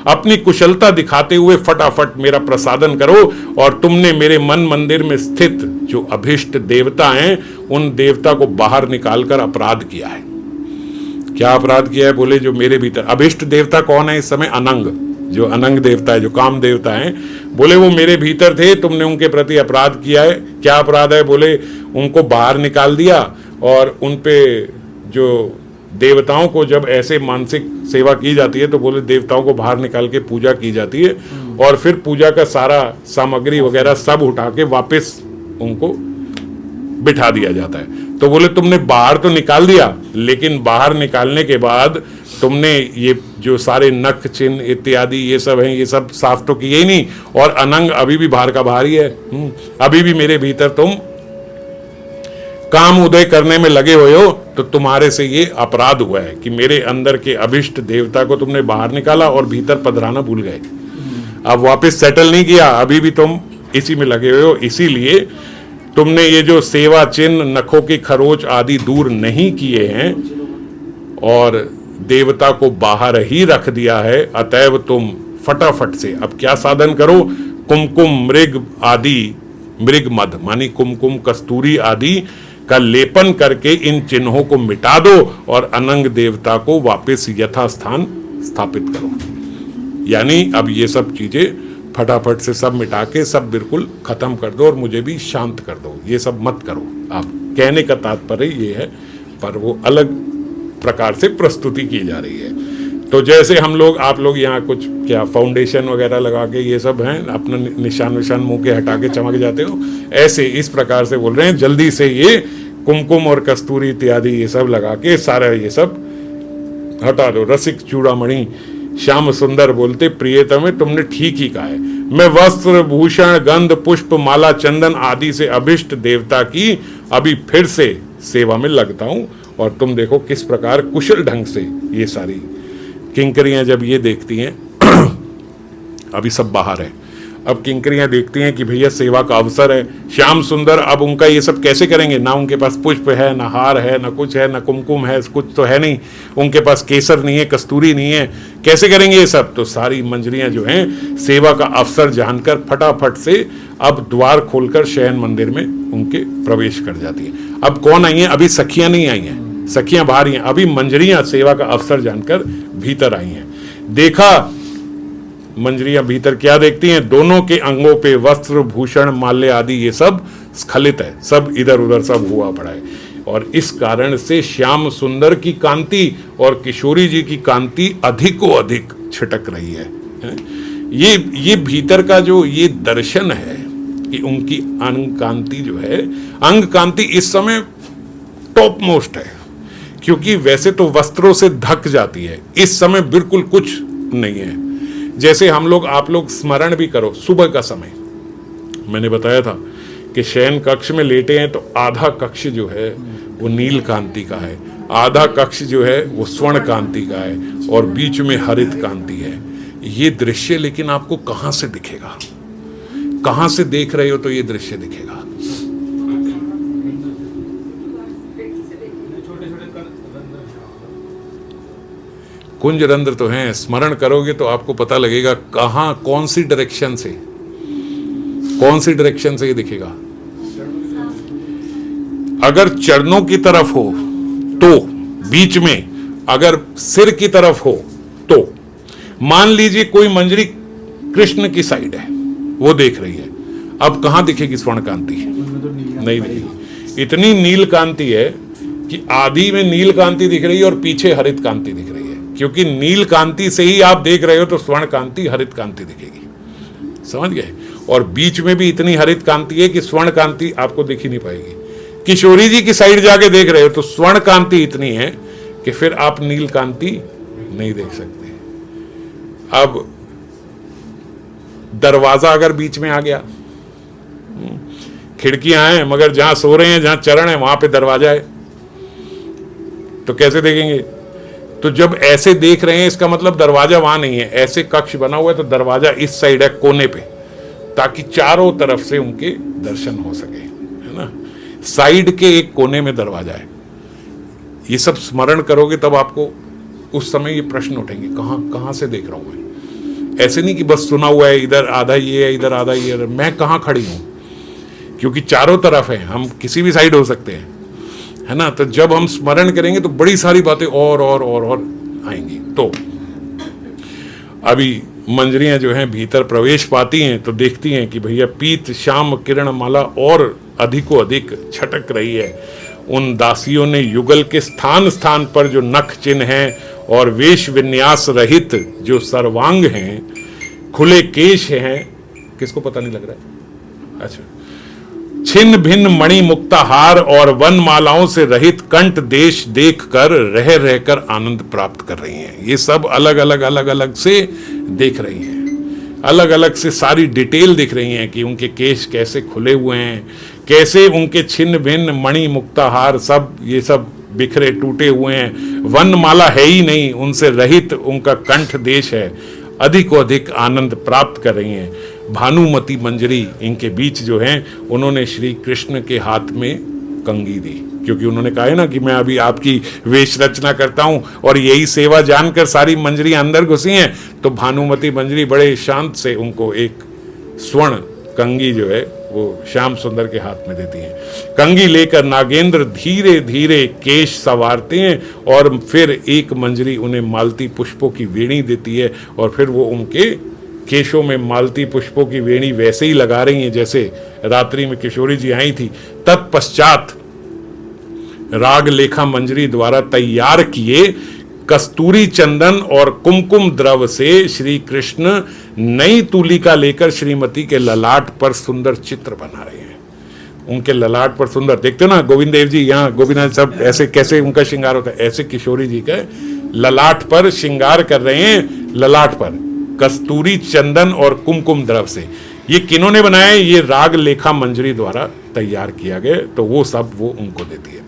अपनी कुशलता दिखाते हुए फटाफट मेरा प्रसादन करो। और तुमने मेरे मन मंदिर में स्थित जो अभिष्ट देवता हैं उन देवता को बाहर निकालकर अपराध किया है। क्या अपराध किया है? बोले जो मेरे भीतर अभिष्ट देवता कौन है इस समय? अनंग, जो अनंग देवता है, जो काम देवता है, बोले वो मेरे भीतर थे, तुमने उनके प्रति अपराध किया है। क्या अपराध है? बोले उनको बाहर निकाल दिया और उन पे जो देवताओं को जब ऐसे मानसिक सेवा की जाती है तो बोले देवताओं को बाहर निकाल के पूजा की जाती है और फिर पूजा का सारा सामग्री वगैरह सब उठा के वापस उनको बिठा दिया जाता है। तो बोले तुमने बाहर तो निकाल दिया, लेकिन बाहर निकालने के बाद तुमने ये जो सारे नख चिन्ह इत्यादि ये सब हैं, ये सब साफ तो किए ही नहीं, और अनंग अभी भी बाहर का बाहर ही है। अभी भी मेरे भीतर तुम काम उदय करने में लगे हुए हो, तो तुम्हारे से ये अपराध हुआ है कि मेरे अंदर के अभिष्ट देवता को तुमने बाहर निकाला और भीतर पधराना भूल गए। अब वापस सेटल नहीं किया, अभी भी तुम इसी में लगे हुए हो। इसीलिए तुमने ये जो सेवा चिन्ह, नखों की खरोच आदि दूर नहीं किए हैं और देवता को बाहर ही रख दिया है। अतएव तुम फटाफट से अब क्या साधन करो, कुमकुम मृग आदि, मृग मद मानी कुमकुम कस्तूरी आदि का लेपन करके इन चिन्हों को मिटा दो और अनंग देवता को वापस यथास्थान स्थापित करो। यानी अब ये सब चीजें फटाफट से सब मिटा के सब बिल्कुल खत्म कर दो और मुझे भी शांत कर दो, ये सब मत करो। आप कहने का तात्पर्य ये है, पर वो अलग प्रकार से प्रस्तुति की जा रही है। तो जैसे हम लोग, आप लोग यहाँ कुछ क्या फाउंडेशन वगैरह लगा के ये सब हैं, अपना निशान विशान मुंह के हटा के चमक जाते हो, ऐसे इस प्रकार से बोल रहे हैं जल्दी से ये कुमकुम और कस्तूरी इत्यादि ये सब लगा के सारा ये सब हटा दो। रसिक चूड़ामणि श्याम सुंदर बोलते, प्रियतम तुमने ठीक ही कहा है। मैं वस्त्र भूषण गंध पुष्प माला चंदन आदि से अभिष्ट देवता की अभी फिर से सेवा में लगता हूं, और तुम देखो किस प्रकार कुशल ढंग से ये सारी किंकरियां जब ये देखती हैं अभी सब बाहर है, अब किंकरियां देखती हैं कि भैया सेवा का अवसर है, श्याम सुंदर अब उनका ये सब कैसे करेंगे, ना उनके पास पुष्प है, ना हार है, ना कुछ है, ना कुमकुम है, कुछ तो है नहीं, उनके पास केसर नहीं है, कस्तूरी नहीं है, कैसे करेंगे ये सब। तो सारी मंजरियां जो हैं सेवा का अवसर जानकर फटाफट से अब द्वार खोलकर शयन मंदिर में उनके प्रवेश कर जाती है। अब कौन आई है, अभी सखियां नहीं आई हैं, सखियां बाहर ही हैं, अभी मंजरियां सेवा का अवसर जानकर भीतर आई हैं। देखा मंजरियां भीतर क्या देखती हैं, दोनों के अंगों पे वस्त्र भूषण माल्य आदि ये सब स्खलित है, सब इधर उधर सब हुआ पड़ा है, और इस कारण से श्याम सुंदर की कांति और किशोरी जी की कांति अधिको अधिक छिटक रही है। ये भीतर का जो ये दर्शन है कि उनकी अंग कांति जो है, अंग कांति इस समय टॉप मोस्ट है, क्योंकि वैसे तो वस्त्रों से ढक जाती है, इस समय बिल्कुल कुछ नहीं है। जैसे हम लोग, आप लोग स्मरण भी करो, सुबह का समय मैंने बताया था कि शयन कक्ष में लेटे हैं तो आधा कक्ष जो है वो नील कांति का है, आधा कक्ष जो है वो स्वर्ण कांति का है, और बीच में हरित कांति है। ये दृश्य लेकिन आपको कहां से दिखेगा, कहां से देख रहे हो तो ये दृश्य दिखेगा। कुंज रंध्र तो हैं, स्मरण करोगे तो आपको पता लगेगा कहां, कौन सी डायरेक्शन से, कौन सी डायरेक्शन से ये दिखेगा। अगर चरणों की तरफ हो तो बीच में, अगर सिर की तरफ हो तो, मान लीजिए कोई मंजरी कृष्ण की साइड है, वो देख रही है, अब कहां दिखेगी स्वर्ण कांति, नहीं दिखेगी। इतनी नील कांति है कि आधी में नील कांति दिख रही है और पीछे हरित कांति दिख रही है, क्योंकि नील कांति से ही आप देख रहे हो तो स्वर्ण कांति हरित कांति दिखेगी, समझ गए। और बीच में भी इतनी हरित कांति है कि स्वर्ण कांति आपको दिख ही नहीं पाएगी। किशोरी जी की साइड जाके देख रहे हो तो स्वर्ण कांति इतनी है कि फिर आप नील कांति नहीं देख सकते। अब दरवाजा अगर बीच में आ गया, खिड़कियां हैं मगर जहां सो रहे हैं, जहां चरण है वहां पे दरवाजा है, तो कैसे देखेंगे। तो जब ऐसे देख रहे हैं इसका मतलब दरवाजा वहां नहीं है, ऐसे कक्ष बना हुआ है तो दरवाजा इस साइड है कोने पे, ताकि चारों तरफ से उनके दर्शन हो सके, है ना। साइड के एक कोने में दरवाजा है। ये सब स्मरण करोगे तब आपको उस समय ये प्रश्न उठेंगे, कहां से देख रहा हूं मैं। ऐसे नहीं कि बस सुना हुआ है, इधर आधा ये है, इधर आधा ये है, मैं कहां खड़ी हूं, क्योंकि चारों तरफ है, हम किसी भी साइड हो सकते हैं, है ना। तो जब हम स्मरण करेंगे तो बड़ी सारी बातें और आएंगी। तो अभी मंजरियां जो हैं भीतर प्रवेश पाती हैं तो देखती हैं कि भैया पीत श्याम किरण माला और अधिको अधिक छटक रही है। उन दासियों ने युगल के स्थान स्थान पर जो नख चिन्ह हैं और वेश विन्यास रहित जो सर्वांग हैं, खुले केश हैं, किसको पता नहीं लग रहा है, अच्छा, छिन्न भिन्न मणि मुक्ताहार और वन मालाओं से रहित कंठ देश देख कर रह रहकर आनंद प्राप्त कर रही हैं। ये सब अलग अलग से देख रही हैं, अलग अलग से सारी डिटेल दिख रही हैं कि उनके केश कैसे खुले हुए हैं, कैसे उनके छिन्न भिन्न मणि मुक्ताहार सब ये सब बिखरे टूटे हुए हैं, वन माला है ही नहीं, उनसे रहित उनका कंठ देश है, अधिक अधिक आनंद प्राप्त कर रही हैं। भानुमति मंजरी इनके बीच जो हैं, उन्होंने श्री कृष्ण के हाथ में कंगी दी, क्योंकि उन्होंने कहा है ना कि मैं अभी आपकी वेश रचना करता हूं, और यही सेवा जानकर सारी मंजरी अंदर घुसी हैं। तो भानुमति मंजरी बड़े शांत से उनको एक स्वर्ण कंगी जो है वो श्याम सुंदर के हाथ में देती हैं। कंगी लेकर नागेंद्र धीरे धीरे केश संवारते हैं, और फिर एक मंजरी उन्हें मालती पुष्पों की वेणी देती है, और फिर वो उनके केशों में मालती पुष्पों की वेणी वैसे ही लगा रही हैं जैसे रात्रि में किशोरी जी आई थी। तत्पश्चात राग लेखा मंजरी द्वारा तैयार किए कस्तूरी चंदन और कुमकुम द्रव से श्री कृष्ण नई तुलिका लेकर श्रीमती के ललाट पर सुंदर चित्र बना रहे हैं। उनके ललाट पर सुंदर, देखते हो ना गोविंद देव जी, यहाँ गोविंद सब ऐसे कैसे उनका श्रृंगार होता है, ऐसे किशोरी जी के ललाट पर श्रृंगार कर रहे हैं, ललाट पर कस्तूरी चंदन और कुमकुम द्रव से। ये किन्होंने बनाया है? ये राग लेखा मंजरी द्वारा तैयार किया गया, तो वो सब वो उनको देती है।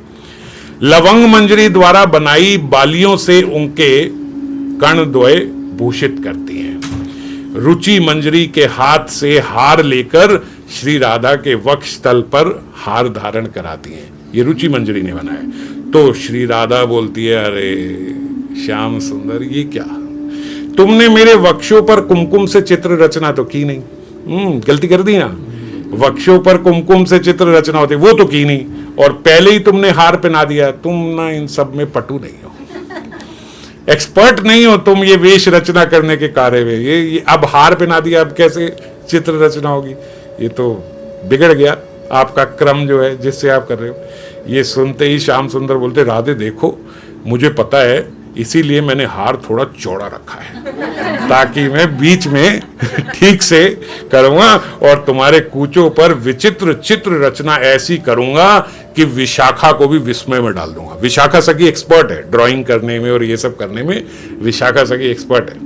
लवंग मंजरी द्वारा बनाई बालियों से उनके कर्णद्वय भूषित करती हैं। रुचि मंजरी के हाथ से हार लेकर श्री राधा के वक्ष तल पर हार धारण कराती हैं। ये रुचि मंजरी ने बनाया। तो श्री राधा बोलती है, अरे श्याम सुंदर ये क्या, तुमने मेरे वक्षों पर कुमकुम से चित्र रचना तो की नहीं, गलती कर दी ना। वक्षों पर कुमकुम से चित्र रचना होती वो तो की नहीं, और पहले ही तुमने हार पहना दिया। तुम ना इन सब में पटु नहीं हो, एक्सपर्ट नहीं हो तुम ये वेश रचना करने के कार्य में। ये अब हार पहना दिया, अब कैसे चित्र रचना होगी? ये तो बिगड़ गया आपका क्रम जो है जिससे आप कर रहे हो। ये सुनते ही श्याम सुंदर बोलते, राधे देखो मुझे पता है, इसीलिए मैंने हार थोड़ा चौड़ा रखा है ताकि मैं बीच में ठीक से करूंगा, और तुम्हारे कूचों पर विचित्र चित्र रचना ऐसी करूंगा कि विशाखा को भी विस्मय में डाल दूंगा। विशाखा सखी एक्सपर्ट है ड्राइंग करने में और ये सब करने में, विशाखा सखी एक्सपर्ट है।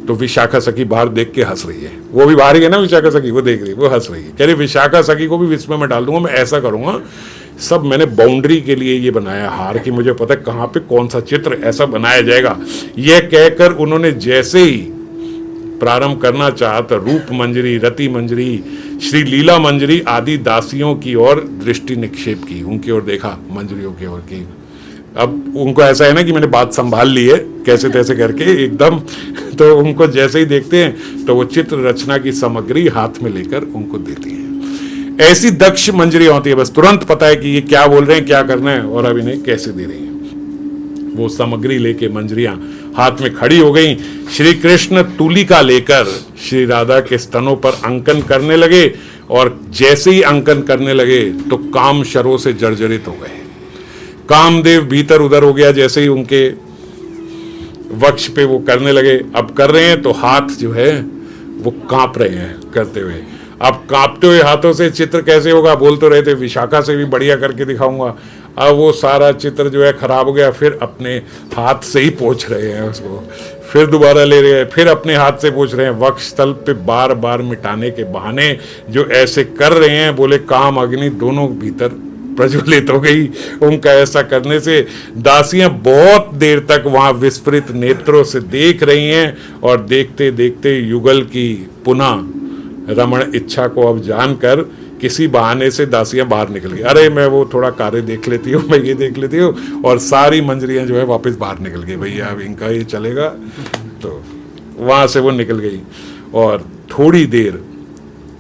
तो विशाखा सखी बाहर देख के हंस रही है, वो भी बाहर ही है ना विशाखा सखी, वो देख रही, वो हंस रही है, कह रही विशाखा सखी को भी विस्मय में डाल दूंगा, मैं ऐसा करूंगा। सब मैंने बाउंड्री के लिए ये बनाया हार की, मुझे पता है कहाँ पे कौन सा चित्र ऐसा बनाया जाएगा। यह कहकर उन्होंने जैसे ही प्रारंभ करना चाहा तो रूप मंजरी, रति मंजरी, श्री लीला मंजरी आदि दासियों की ओर दृष्टि निक्षेप की, उनकी ओर देखा, मंजरियों की ओर की। अब उनको ऐसा है ना कि मैंने बात संभाल ली है कैसे तैसे करके एकदम, तो उनको जैसे ही देखते हैं तो वो चित्र रचना की सामग्री हाथ में लेकर उनको देती हैं। ऐसी दक्ष मंजरियां होती है, बस तुरंत पता है कि ये क्या बोल रहे हैं, क्या करना है और अब इन्हें कैसे दे रही हैं। वो सामग्री लेके मंजरियां हाथ में खड़ी हो गई। श्री कृष्ण तुलिका लेकर श्री राधा के स्तनों पर अंकन करने लगे, और जैसे ही अंकन करने लगे तो काम शरों से जर्जरित हो गए। कामदेव भीतर उधर हो गया जैसे ही उनके वक्ष पे वो करने लगे। अब कर रहे हैं तो हाथ जो है वो कांप रहे हैं करते हुए। अब कांपते हुए हाथों से चित्र कैसे होगा? बोल तो रहे थे विशाखा से भी बढ़िया करके दिखाऊंगा। अब वो सारा चित्र जो है खराब हो गया, फिर अपने हाथ से ही पोंछ रहे हैं उसको, फिर दोबारा ले रहे हैं, फिर अपने हाथ से पोंछ रहे हैं। वक्ष तल पे बार बार मिटाने के बहाने जो ऐसे कर रहे हैं, बोले काम अग्नि दोनों भीतर प्रज्वलित हो गई उनका ऐसा करने से। दासियां बहुत देर तक वहां विस्फुरित नेत्रों से देख रही हैं, और देखते देखते युगल की पुनः रमण इच्छा को अब जानकर किसी बहाने से दासियां बाहर निकल गई। अरे मैं वो थोड़ा कार्य देख लेती हूँ, मैं ये देख लेती हूँ, और सारी मंजरियां जो है वापस बाहर निकल गई। भैया अब इनका ये चलेगा, तो वहां से वो निकल गई। और थोड़ी देर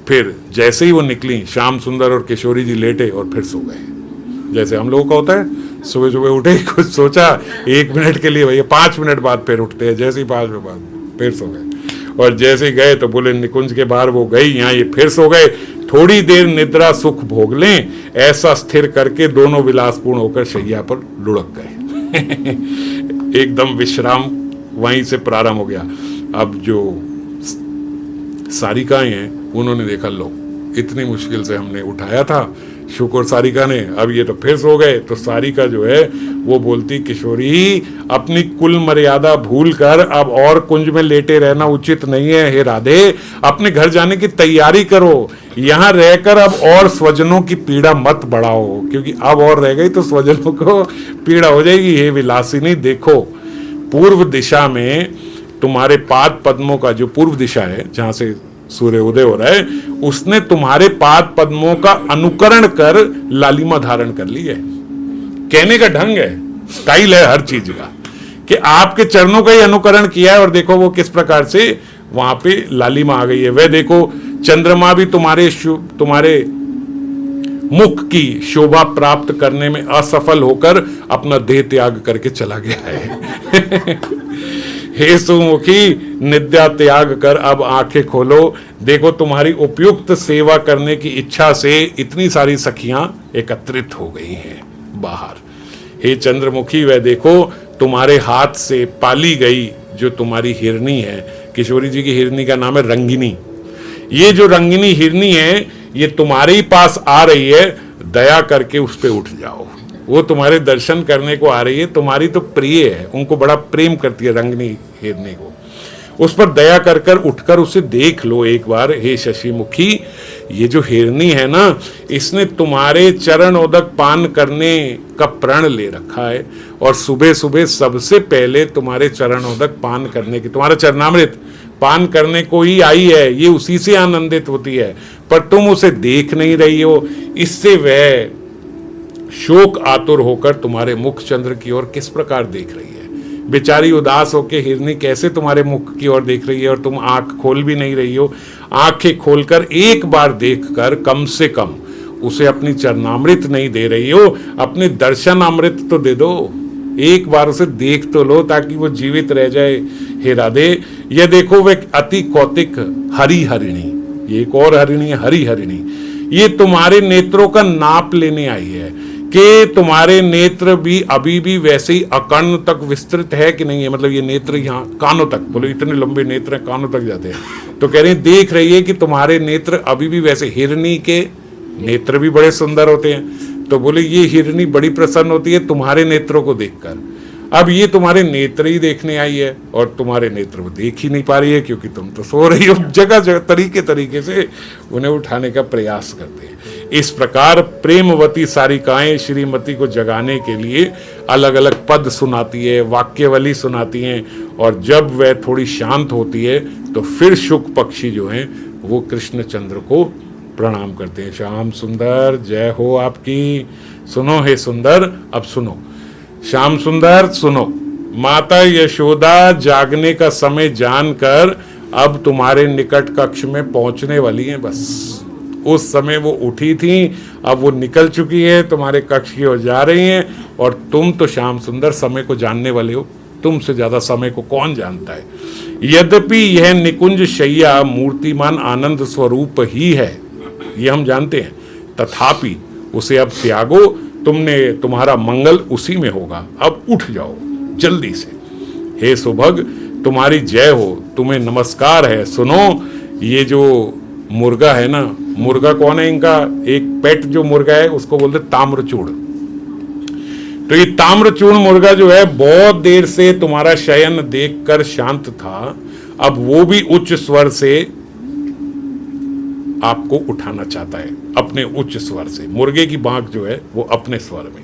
फिर जैसे ही वो निकली, श्याम सुंदर और किशोरी जी लेटे और फिर सो गए। जैसे हम लोगों का होता है, सुबह सुबह उठे, कुछ सोचा 1 मिनट के लिए, भैया 5 मिनट बाद फिर उठते हैं, जैसे ही 5 मिनट बाद फिर सो गए। और जैसे गए तो बोले निकुंज के बाहर वो गई, यहाँ ये फिर सो गए। थोड़ी देर निद्रा सुख भोग लें, ऐसा स्थिर करके दोनों विलासपूर्ण होकर शैया पर लुढ़क गए। एकदम विश्राम वहीं से प्रारंभ हो गया। अब जो सारिकाएं हैं उन्होंने देखा, लो इतनी मुश्किल से हमने उठाया था शुक और सारिका ने, अब ये तो फिर सो गए। तो सारिका जो है वो बोलती, किशोरी अपनी कुल मर्यादा भूल कर अब और कुंज में लेटे रहना उचित नहीं है। हे राधे, अपने घर जाने की तैयारी करो, यहाँ रहकर अब और स्वजनों की पीड़ा मत बढ़ाओ, क्योंकि अब और रह गई तो स्वजनों को पीड़ा हो जाएगी। हे विलासिनी, देखो पूर्व दिशा में तुम्हारे पाद पद्मों का, जो पूर्व दिशा है जहां से सूर्य उदय हो रहा है, उसने तुम्हारे पाद पद्मों का अनुकरण कर लालिमा धारण कर ली है। कहने का ढंग है, स्टाइल है हर चीज का, कि आपके चरणों का ही अनुकरण किया है। और देखो वो किस प्रकार से वहां पे लालिमा आ गई है। वह देखो चंद्रमा भी तुम्हारे मुख की शोभा प्राप्त करने में असफल होकर अपना देह त्याग करके चला गया है। हे सुमुखी, निद्रा त्याग कर अब आंखें खोलो। देखो तुम्हारी उपयुक्त सेवा करने की इच्छा से इतनी सारी सखियां एकत्रित हो गई हैं बाहर। हे चंद्रमुखी, वह देखो तुम्हारे हाथ से पाली गई जो तुम्हारी हिरनी है। किशोरी जी की हिरनी का नाम है रंगिनी। ये जो रंगिनी हिरनी है ये तुम्हारे ही पास आ रही है, दया करके उस पे उठ जाओ। वो तुम्हारे दर्शन करने को आ रही है, तुम्हारी तो प्रिय है, उनको बड़ा प्रेम करती है रंगनी हिरनी को। उस पर दया कर कर उठकर उसे देख लो एक बार। हे शशिमुखी, ये जो हिरनी है ना, इसने तुम्हारे चरण उदक पान करने का प्रण ले रखा है, और सुबह सुबह सबसे पहले तुम्हारे चरण उदक पान करने की, तुम्हारा चरणामृत पान करने को ही आई है। ये उसी से आनंदित होती है, पर तुम उसे देख नहीं रही हो। इससे वह शोक आतुर होकर तुम्हारे मुख चंद्र की ओर किस प्रकार देख रही है। बेचारी उदास होकर हिरनी कैसे तुम्हारे मुख की ओर देख रही है, और तुम आंख खोल भी नहीं रही हो। आंखें खोलकर एक बार देखकर कम से कम उसे अपनी चरणामृत नहीं दे रही हो, अपने दर्शन अमृत तो दे दो। एक बार उसे देख तो लो ताकि वो जीवित रह जाए। हे राधे, ये देखो वे अति कौतिक हरि हरिणी, ये एक और हरिणी है, हरि हरिणी, ये तुम्हारे नेत्रों का नाप लेने आई है कि तुम्हारे नेत्र भी अभी भी वैसे ही अकर्ण तक विस्तृत है कि नहीं है। मतलब ये नेत्र यहाँ कानों तक, बोलो इतने लंबे नेत्र हैं, कानों तक जाते हैं। तो कह रहे हैं देख रही है कि तुम्हारे नेत्र अभी भी वैसे, हिरनी के नेत्र भी बड़े सुंदर होते हैं। तो बोले ये हिरनी बड़ी प्रसन्न होती है तुम्हारे नेत्रों को देखकर। अब ये तुम्हारे नेत्र ही देखने आई है, और तुम्हारे नेत्र वो देख ही नहीं पा रही है क्योंकि तुम तो सो रही हो। जगह जगह तरीके से उन्हें उठाने का प्रयास करते हैं। इस प्रकार प्रेमवती सारिकाएं श्रीमती को जगाने के लिए अलग अलग पद सुनाती है, वाक्यवली सुनाती हैं, और जब वह थोड़ी शांत होती है तो फिर शुक पक्षी जो हैं वो कृष्णचंद्र को प्रणाम करते हैं। श्याम सुंदर जय हो आपकी। सुनो हे सुंदर, अब सुनो। श्याम सुंदर सुनो, माता यशोदा जागने का समय जानकर अब तुम्हारे निकट कक्ष में पहुंचने वाली हैं। बस उस समय वो उठी थी, अब वो निकल चुकी है, तुम्हारे कक्ष की ओर जा रही हैं। और तुम तो श्याम सुंदर समय को जानने वाले हो, तुमसे ज्यादा समय को कौन जानता है। यद्यपि यह निकुंज शैया मूर्तिमान आनंद स्वरूप ही है, ये हम जानते हैं, तथापि उसे अब त्यागो, तुम्हारा मंगल उसी में होगा। अब उठ जाओ जल्दी से। हे सुभग, तुम्हारी जय हो, तुम्हें नमस्कार है। सुनो, ये जो मुर्गा है ना, मुर्गा कौन है इनका, एक पेट जो मुर्गा है उसको बोलते ताम्रचूड़। तो ये ताम्रचूड़ मुर्गा जो है बहुत देर से तुम्हारा शयन देखकर शांत था, अब वो भी उच्च स्वर से आपको उठाना चाहता है, अपने उच्च स्वर से। मुर्गे की बांक जो है वो अपने स्वर में।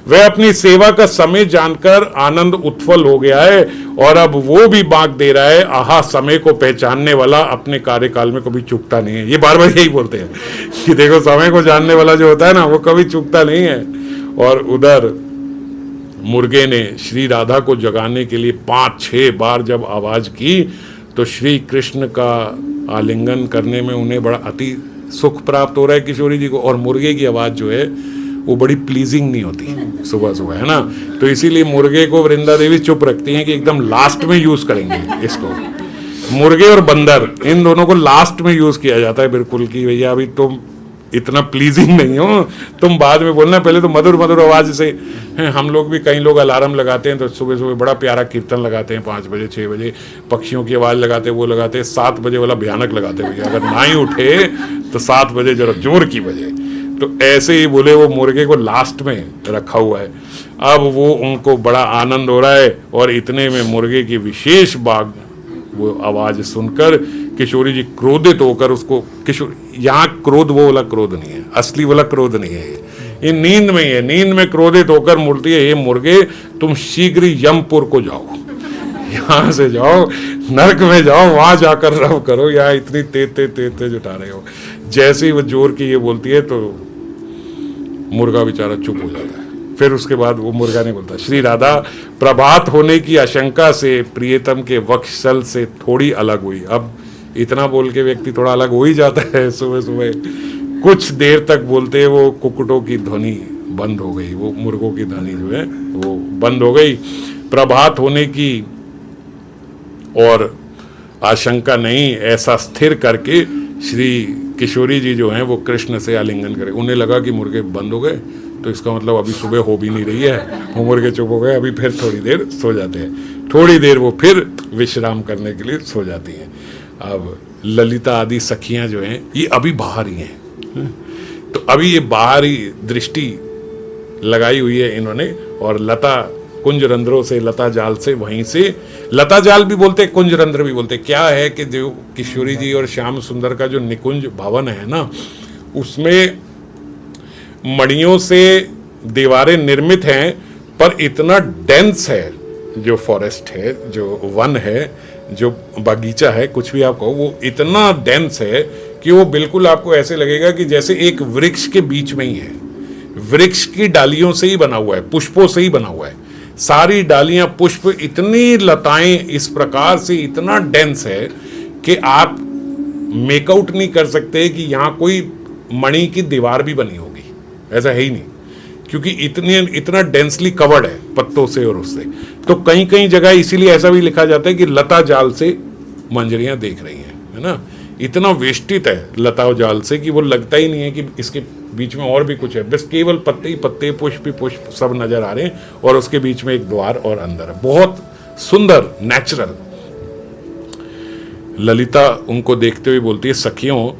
वह अपनी सेवा का समय जानकर आनंद उत्फल हो गया है, और अब वो भी बांक दे रहा है। आहा, समय को पहचानने वाला अपने कार्यकाल में कभी चूकता नहीं है। ये बार बार यही बोलते हैं कि देखो समय को जानने वाला जो होता है ना, वो कभी चूकता नहीं है। और उधर मुर्गे ने श्री राधा को जगाने के लिए 5-6 बार जब आवाज की, तो श्री कृष्ण का आलिंगन करने में उन्हें बड़ा अति सुख प्राप्त हो रहा है किशोरी जी को। और मुर्गे की आवाज जो है वो बड़ी प्लीजिंग नहीं होती सुबह सुबह, है ना। तो इसीलिए मुर्गे को वृंदा देवी चुप रखती हैं कि एकदम लास्ट में यूज करेंगे इसको। मुर्गे और बंदर इन दोनों को लास्ट में यूज किया जाता है बिल्कुल, कि भैया अभी तो इतना प्लीजिंग नहीं हो, तुम बाद में बोलना, पहले तो मधुर मधुर आवाज से। हम लोग भी, कई लोग अलार्म लगाते हैं तो सुबह सुबह बड़ा प्यारा कीर्तन लगाते हैं, 5 बजे 6 बजे पक्षियों की आवाज़ लगाते हैं, वो लगाते हैं। 7 बजे वाला भयानक लगाते हैं भैया, अगर ना ही उठे तो 7 बजे जरा जोर की बजे। तो ऐसे ही बोले वो मुर्गे को लास्ट में रखा हुआ है। अब वो उनको बड़ा आनंद हो रहा है, और इतने में मुर्गे की विशेष बाग वो आवाज़ सुनकर किशोरी जी क्रोधित होकर उसको, किशोर, यहाँ क्रोध वो वाला क्रोध नहीं है, असली वाला क्रोध नहीं है, ये नींद में ही है। नींद में क्रोधित होकर बोलती है, ये मुर्गे तुम शीघ्र ही यमपुर को जाओ, यहाँ से जाओ, नरक में जाओ, वहां जाकर रव करो, यहाँ इतनी तेज उठा रहे हो। जैसे ही वो जोर की ये बोलती है तो मुर्गा बेचारा चुप हो जाता है। फिर उसके बाद वो मुर्गा नहीं बोलता, श्री राधा प्रभात होने की आशंका से प्रियतम के वक्षस्थल से थोड़ी अलग हुई। अब इतना बोल के व्यक्ति थोड़ा अलग हो ही जाता है सुबह सुबह। कुछ देर तक बोलते वो कुक्कुटों की ध्वनि बंद हो गई, वो मुर्गों की ध्वनि जो है वो बंद हो गई। प्रभात होने की और आशंका नहीं, ऐसा स्थिर करके श्री किशोरी जी जो हैं वो कृष्ण से आलिंगन करें। उन्हें लगा कि मुर्गे बंद हो गए तो इसका मतलब अभी सुबह हो भी नहीं रही है, वो मुर्गे चुप हो गए, अभी फिर थोड़ी देर सो जाते हैं। थोड़ी देर वो फिर विश्राम करने के लिए सो जाती हैं। अब ललिता आदि सखियां जो हैं ये अभी बाहर ही हैं, तो अभी ये बाहरी दृष्टि लगाई हुई है इन्होंने, और लता कुंज रंध्रों से, लता जाल से, वहीं से, लता जाल भी बोलते, कुंज रंध्र भी बोलते। क्या है कि जो किशोरी जी और श्याम सुंदर का जो निकुंज भवन है ना, उसमें मणियों से दीवारें निर्मित हैं, पर इतना डेंस है जो फॉरेस्ट है, जो वन है, जो बगीचा है, कुछ भी आप कहो, वो इतना डेंस है कि वो बिल्कुल आपको ऐसे लगेगा कि जैसे एक वृक्ष के बीच में ही है। वृक्ष की डालियों से ही बना हुआ है, पुष्पों से ही बना हुआ है, सारी डालियां पुष्प, इतनी लताएं इस प्रकार से, इतना डेंस है कि आप मेकआउट नहीं कर सकते कि यहाँ कोई मणि की दीवार भी बनी होगी, ऐसा है ही नहीं, क्योंकि इतना डेंसली कवर्ड है पत्तों से और उससे। तो कहीं कहीं जगह इसीलिए ऐसा भी लिखा जाता है कि लता जाल से मंजरियां देख रही हैं, है ना। इतना वेष्टित है लता जाल से कि वो लगता ही नहीं है कि इसके बीच में और भी कुछ है, बस केवल पत्ते ही पत्ते, पुष्प ही पुष्प सब नजर आ रहे हैं, और उसके बीच में एक द्वार और अंदर है, बहुत सुंदर नेचुरल। ललिता उनको देखते हुए बोलती है, सखियों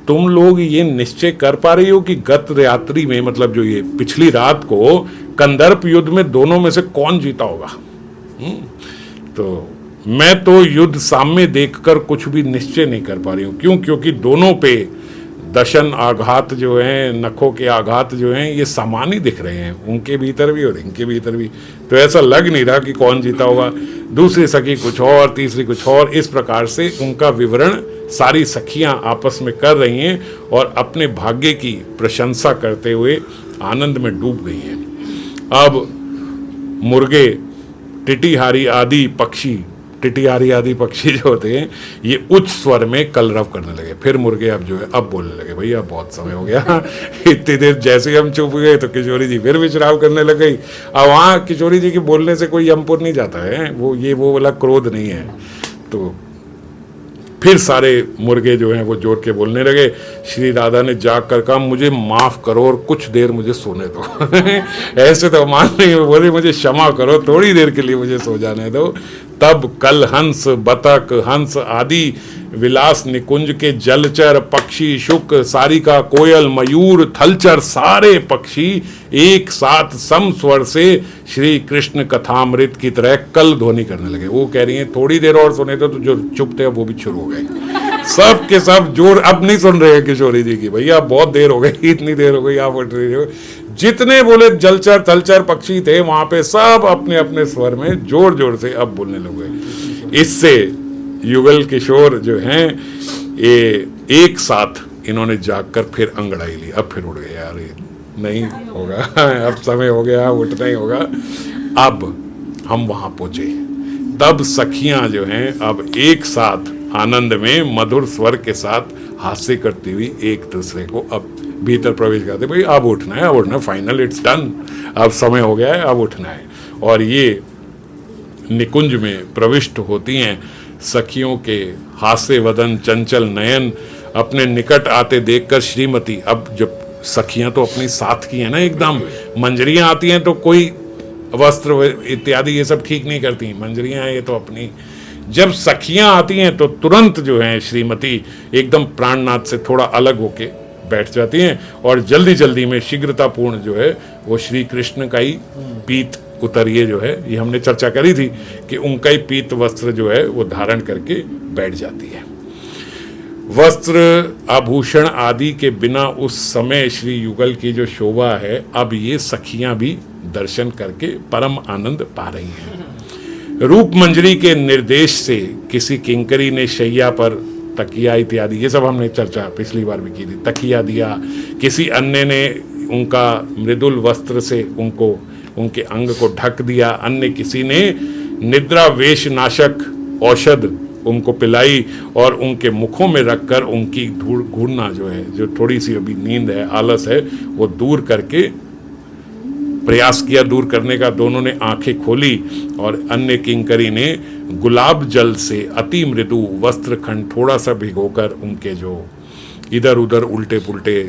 तुम लोग ये निश्चय कर पा रही हो कि गत रात्रि में, मतलब जो ये पिछली रात को कंदर्प युद्ध में दोनों में से कौन जीता होगा? तो मैं तो युद्ध सामने देखकर कुछ भी निश्चय नहीं कर पा रही हूँ। क्यों? क्योंकि दोनों पे दशन आघात जो हैं, नखों के आघात जो हैं, ये समान ही दिख रहे हैं, उनके भीतर भी और इनके भीतर भी। तो ऐसा लग नहीं रहा कि कौन जीता होगा। दूसरी सखी कुछ और, तीसरी कुछ और, इस प्रकार से उनका विवरण सारी सखियां आपस में कर रही हैं और अपने भाग्य की प्रशंसा करते हुए आनंद में डूब गई हैं। अब मुर्गे, टिटिहारी आदि पक्षी, टिटिहारी आदि पक्षी जो होते हैं, ये उच्च स्वर में कलरव करने लगे। फिर मुर्गे अब जो है अब बोलने लगे, भैया बहुत समय हो गया। इतनी देर जैसे हम चुप गए तो किशोरी जी फिर विश्राम करने लग गई। अब वहाँ किशोरी जी के बोलने से कोई यमपुर नहीं जाता है, वो वाला क्रोध नहीं है। तो फिर सारे मुर्गे जो हैं वो जोर के बोलने लगे। श्री राधा ने जाग कर कहा, मुझे माफ करो और कुछ देर मुझे सोने दो। ऐसे तो मान नहीं, बोले मुझे क्षमा करो, थोड़ी देर के लिए मुझे सो जाने दो। तब कल हंस, बतख, हंस आदि विलास निकुंज के जलचर पक्षी, शुक, सारिका, कोयल, मयूर, थलचर, सारे पक्षी एक साथ सम स्वर से श्री कृष्ण कथामृत की तरह कल ध्वनि करने लगे। वो कह रही हैं थोड़ी देर और सुने तो जो चुप थे वो भी शुरू हो गए। सब के सब जोर, अब नहीं सुन रहे किशोरी जी की, भैया बहुत देर हो गई, इतनी देर हो गई, आप उठ रही हो। जितने बोले जलचर थलचर पक्षी थे वहां पे सब अपने अपने स्वर में जोर जोर से अब बोलने लगे। इससे युगल किशोर जो हैं ये एक साथ इन्होंने जागकर फिर अंगड़ाई ली। अब फिर उड़ गए, यार ये नहीं होगा, अब समय हो गया, उठना ही होगा। अब हम वहां पहुंचे, तब सखियां जो हैं अब एक साथ आनंद में मधुर स्वर के साथ हास्य करती हुई एक दूसरे को अब भीतर प्रवेश करते, भाई अब उठना है, अब उठना है, फाइनल इट्स डन, अब समय हो गया है, अब उठना है। और ये निकुंज में प्रविष्ट होती हैं। सखियों के हास्य वदन, चंचल नयन अपने निकट आते देखकर श्रीमती, अब जब सखियां तो अपनी साथ की है ना एकदम, मंजरियां आती हैं तो कोई वस्त्र इत्यादि ये सब ठीक नहीं करती, मंजरियां ये तो अपनी, जब सखियां आती हैं तो तुरंत जो है श्रीमती एकदम प्राणनाथ से थोड़ा अलग होके बैठ जाती हैं और जल्दी जल्दी में शीघ्रतापूर्ण जो है वो श्री कृष्ण का ही पीत उतरिए जो है, ये हमने चर्चा करी थी कि उनका ही पीत वस्त्र जो है वो धारण करके बैठ जाती है। वस्त्र आभूषण आदि के बिना उस समय श्री युगल की जो शोभा है, अब ये सखियां भी दर्शन करके परम आनंद पा रही हैं। रूप मंजरी के निर्देश से किसी किंकरी ने शैया पर तकिया इत्यादि, ये सब हमने चर्चा पिछली बार भी की थी, तकिया दिया, किसी अन्य ने उनका मृदुल वस्त्र से उनको उनके अंग को ढक दिया, अन्य किसी ने निद्रा वेश नाशक औषध उनको पिलाई और उनके मुखों में रखकर उनकी धूल घूरना जो है, जो थोड़ी सी अभी नींद है, आलस है, वो दूर करके प्रयास किया दूर करने का। दोनों ने आंखें खोली और अन्य किंकरी ने गुलाब जल से अति मृदु वस्त्र खंड थोड़ा सा भिगोकर उनके जो इधर उधर उल्टे पुल्टे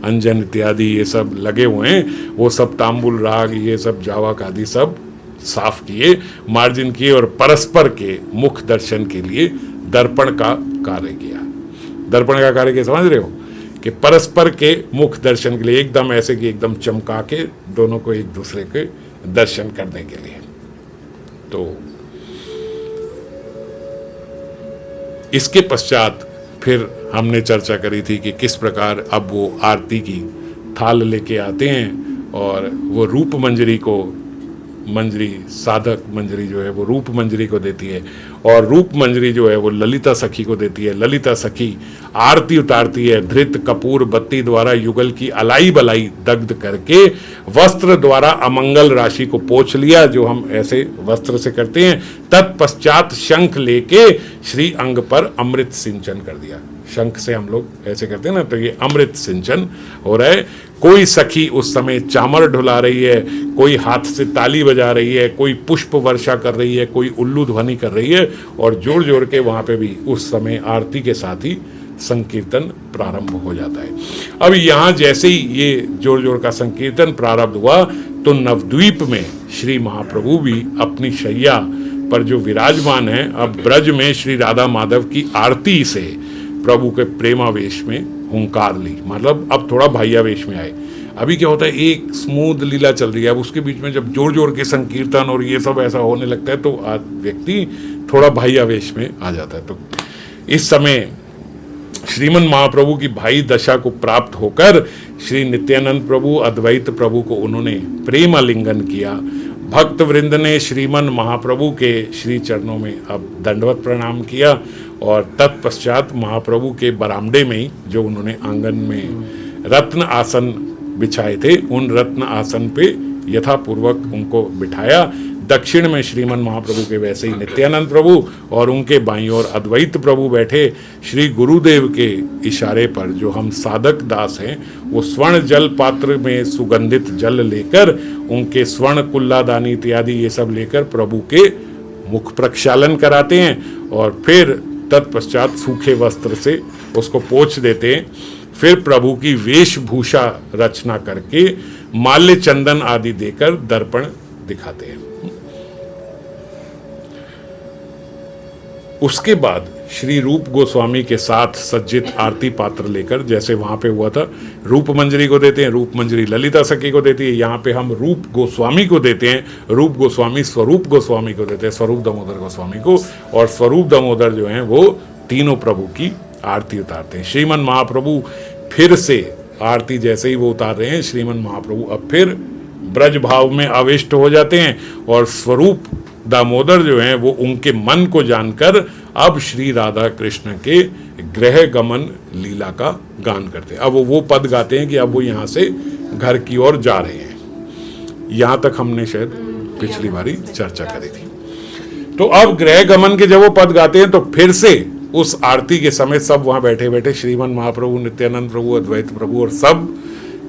अंजन इत्यादि ये सब लगे हुए हैं, वो सब तांबुल राग ये सब जावक आदि सब साफ किए, मार्जिन किए और परस्पर के मुख दर्शन के लिए दर्पण का कार्य किया। दर्पण का कार्य क्या समझ रहे हो कि परस्पर के मुख दर्शन के लिए एकदम ऐसे कि एकदम चमका के दोनों को एक दूसरे के दर्शन करने के लिए। तो इसके पश्चात फिर हमने चर्चा करी थी कि किस प्रकार अब वो आरती की थाल लेके आते हैं और वो रूप मंजरी को, मंजरी साधक मंजरी जो है वो रूप मंजरी को देती है और रूप मंजरी जो है वो ललिता सखी को देती है। ललिता सखी आरती उतारती है, धृत कपूर बत्ती द्वारा युगल की अलाई बलाई दग्ध करके वस्त्र द्वारा अमंगल राशि को पोंछ लिया, जो हम ऐसे वस्त्र से करते हैं। तत्पश्चात शंख लेके श्री अंग पर अमृत सिंचन कर दिया। शंख से हम लोग ऐसे करते हैं ना, तो ये अमृत सिंचन हो रहा है। कोई सखी उस समय चामर ढुला रही है, कोई हाथ से ताली बजा रही है, कोई पुष्प वर्षा कर रही है, कोई उल्लू ध्वनि कर रही है और जोड़ जोड़ के वहां पे भी उस समय आरती के साथ ही संकीर्तन प्रारंभ हो जाता है। अब यहां जैसे ही ये जोड़ जोड़ का संकीर्तन प्रारंभ हुआ तो नवद्वीप में श्री महाप्रभु भी अपनी शैया पर जो विराजमान है, अब ब्रज में श्री राधा माधव की आरती से प्रभु के प्रेमावेश में हुंकार ली, मतलब अब थोड़ा भाइयावेश में आए। अभी क्या होता है, एक स्मूथ लीला चल रही है, अब उसके बीच में जब जोर जोर के संकीर्तन और ये सब ऐसा होने लगता है तो व्यक्ति थोड़ा भाइयावेश में आ जाता है। तो इस समय श्रीमन महाप्रभु की भाई दशा को प्राप्त होकर श्री नित्यानंद प्रभु अद्वैत प्रभु को उन्होंने प्रेम आलिंगन किया। भक्त वृंद ने श्रीमन महाप्रभु के श्री चरणों में अब दंडवत प्रणाम किया और तत्पश्चात महाप्रभु के बरामदे में ही जो उन्होंने आंगन में रत्न आसन बिछाए थे, उन रत्न आसन पे यथापूर्वक उनको बिठाया। दक्षिण में श्रीमन महाप्रभु के वैसे ही नित्यानंद प्रभु और उनके बाईं ओर अद्वैत प्रभु बैठे। श्री गुरुदेव के इशारे पर जो हम साधक दास हैं वो स्वर्ण जल पात्र में सुगंधित जल लेकर उनके स्वर्ण कुल्लादानी इत्यादि ये सब लेकर प्रभु के मुख प्रक्षालन कराते हैं और फिर तत्पश्चात सूखे वस्त्र से उसको पोंछ देते हैं। फिर प्रभु की वेशभूषा रचना करके माल्य चंदन आदि देकर दर्पण दिखाते हैं। उसके बाद श्री रूप गोस्वामी के साथ सज्जित आरती पात्र लेकर, जैसे वहां पे हुआ था, रूप मंजरी को देते हैं, रूप मंजरी ललिता सखी को देती है, यहाँ पे हम रूप गोस्वामी को देते हैं, रूप गोस्वामी स्वरूप गोस्वामी को देते हैं, स्वरूप दामोदर गोस्वामी को, और स्वरूप दामोदर जो हैं वो तीनों प्रभु की आरती उतारते हैं। श्रीमन महाप्रभु फिर से आरती जैसे ही वो उतार रहे हैं, श्रीमन महाप्रभु अब फिर ब्रज भाव में आविष्ट हो जाते हैं और स्वरूप दामोदर जो हैं वो उनके मन को जानकर अब श्री राधा कृष्ण के गृह गमन लीला का गान करते हैं। अब वो पद गाते हैं कि अब वो यहाँ से घर की ओर जा रहे हैं। यहाँ तक हमने शायद पिछली बारी चर्चा करी थी। तो अब गृह गमन के जब वो पद गाते हैं तो फिर से उस आरती के समय सब वहां बैठे बैठे श्रीमन महाप्रभु, नित्यानंद प्रभु, अद्वैत प्रभु और सब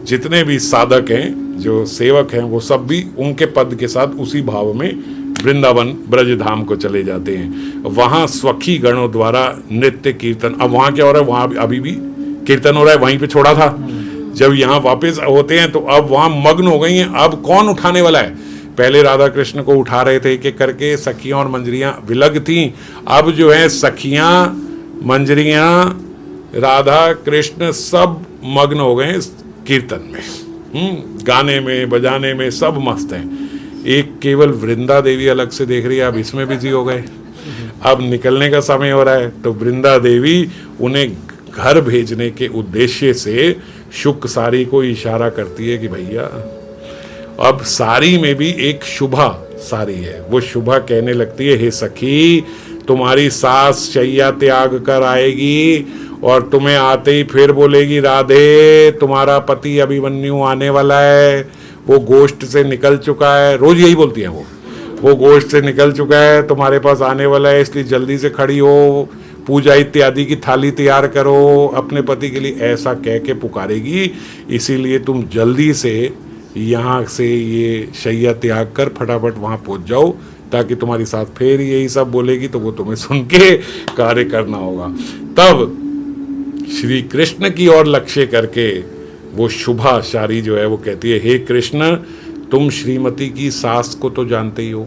जितने भी साधक हैं, जो सेवक हैं, वो सब भी उनके पद के साथ उसी भाव में वृंदावन ब्रज धाम को चले जाते हैं। वहां स्वखी गणों द्वारा नृत्य कीर्तन, अब वहां क्या हो रहा है, वहां अभी भी कीर्तन हो रहा है, वहीं पे छोड़ा था। जब यहाँ वापस होते हैं तो अब वहां मग्न हो गई हैं। अब कौन उठाने वाला है? पहले राधा कृष्ण को उठा रहे थे एक एक करके, सखियां और मंजरियां विलग थीं। अब जो है सखियां मंजरियां राधा कृष्ण सब मग्न हो गए कीर्तन में, गाने में बजाने में सब मस्त हैं। एक केवल वृंदा देवी अलग से देख रही है, अब इसमें बिजी हो गए। अब निकलने का समय हो रहा है तो वृंदा देवी उन्हें घर भेजने के उद्देश्य से शुक सारी को इशारा करती है कि भैया, अब सारी में भी एक शुभा सारी है। वो शुभा कहने लगती है, हे सखी, तुम्हारी सास शैया त्याग कर आएगी और तुम्हें आते ही फिर बोलेगी, राधे तुम्हारा पति अभिमन्यु आने वाला है, वो गोष्ठ से निकल चुका है। रोज यही बोलती है वो गोष्ठ से निकल चुका है, तुम्हारे पास आने वाला है, इसलिए जल्दी से खड़ी हो, पूजा इत्यादि की थाली तैयार करो अपने पति के लिए, ऐसा कह के पुकारेगी। इसीलिए तुम जल्दी से यहाँ से ये शैया त्याग कर फटाफट वहाँ पहुँच जाओ, ताकि तुम्हारी साथ फिर यही सब बोलेगी तो वो तुम्हें सुन के कार्य करना होगा। तब श्री कृष्ण की ओर लक्ष्य करके वो शुभा शारी जो है वो कहती है, हे कृष्ण, तुम श्रीमती की सास को तो जानते ही हो,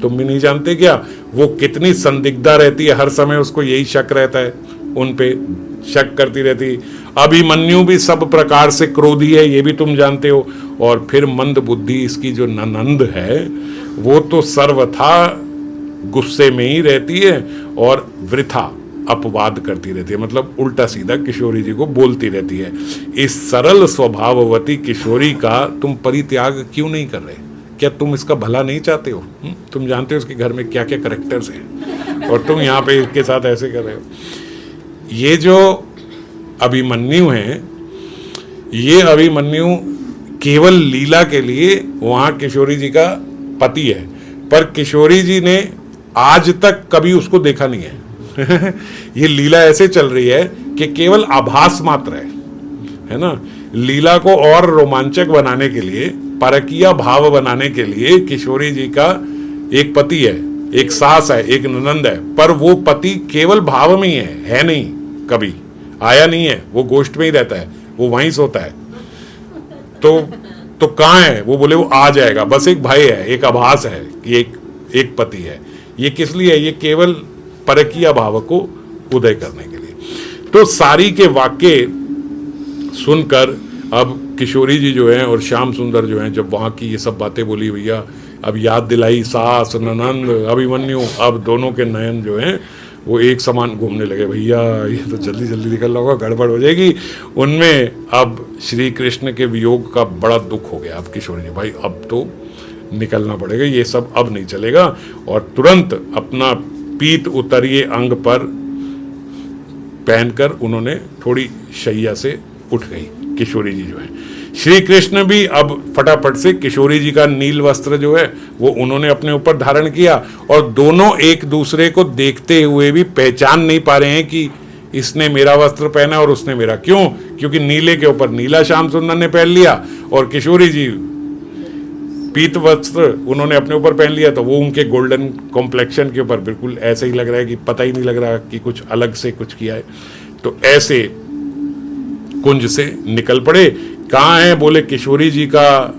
तुम भी नहीं जानते क्या? वो कितनी संदिग्धा रहती है, हर समय उसको यही शक रहता है, उन पे शक करती रहती। अभिमन्यु भी सब प्रकार से क्रोधी है, ये भी तुम जानते हो। और फिर मंद बुद्धि इसकी जो ननंद है वो तो सर्वथा गुस्से में ही रहती है और वृथा अपवाद करती रहती है, मतलब उल्टा सीधा किशोरी जी को बोलती रहती है। इस सरल स्वभाववती किशोरी का तुम परित्याग क्यों नहीं कर रहे? क्या तुम इसका भला नहीं चाहते हो? तुम जानते हो उसके घर में क्या क्या करैक्टर्स हैं और तुम यहाँ पे इसके साथ ऐसे कर रहे हो। ये जो अभिमन्यु हैं, ये अभिमन्यु केवल लीला के लिए वहाँ किशोरी जी का पति है, पर किशोरी जी ने आज तक कभी उसको देखा नहीं है। ये लीला ऐसे चल रही है कि केवल आभास मात्र है ना। लीला को और रोमांचक बनाने के लिए, परकीय भाव बनाने के लिए किशोरी जी का एक पति है, एक सास है, एक ननंद है, पर वो पति केवल भाव में ही है नहीं, कभी आया नहीं है, वो गोष्ठ में ही रहता है, वो वहीं सोता है। तो कहाँ है? वो बोले वो आ जाएगा, बस एक भय है, एक आभास है कि एक पति है। ये किस लिए है? ये केवल परकीय भाव को उदय करने के लिए। तो सारी के वाक्य सुनकर अब किशोरी जी जो हैं और श्याम सुंदर जो हैं, जब वहाँ की ये सब बातें बोली, भैया अब याद दिलाई सास ननंद अभिमन्यु, अब दोनों के नयन जो हैं वो एक समान घूमने लगे। भैया ये तो जल्दी जल्दी निकलना होगा, गड़बड़ हो जाएगी। उनमें अब श्री कृष्ण के वियोग का बड़ा दुख हो गया। अब किशोरी जी, भाई अब तो निकलना पड़ेगा, ये सब अब नहीं चलेगा। और तुरंत अपना पीत उतरिए अंग पर पहनकर उन्होंने थोड़ी शैया से उठ गई किशोरी जी जो है। श्री कृष्ण भी अब फटाफट से किशोरी जी का नील वस्त्र जो है वो उन्होंने अपने ऊपर धारण किया, और दोनों एक दूसरे को देखते हुए भी पहचान नहीं पा रहे हैं कि इसने मेरा वस्त्र पहना और उसने मेरा। क्यों? क्योंकि नीले के ऊपर नीला श्याम सुंदर ने पहन लिया और किशोरी जी पीत वस्त्र उन्होंने अपने ऊपर पहन लिया, तो वो उनके गोल्डन कॉम्प्लेक्शन के ऊपर बिल्कुल ऐसे ही लग रहा है कि पता ही नहीं लग रहा कि कुछ अलग से कुछ किया है। तो ऐसे कुंज से निकल पड़े। कहाँ है? बोले किशोरी जी का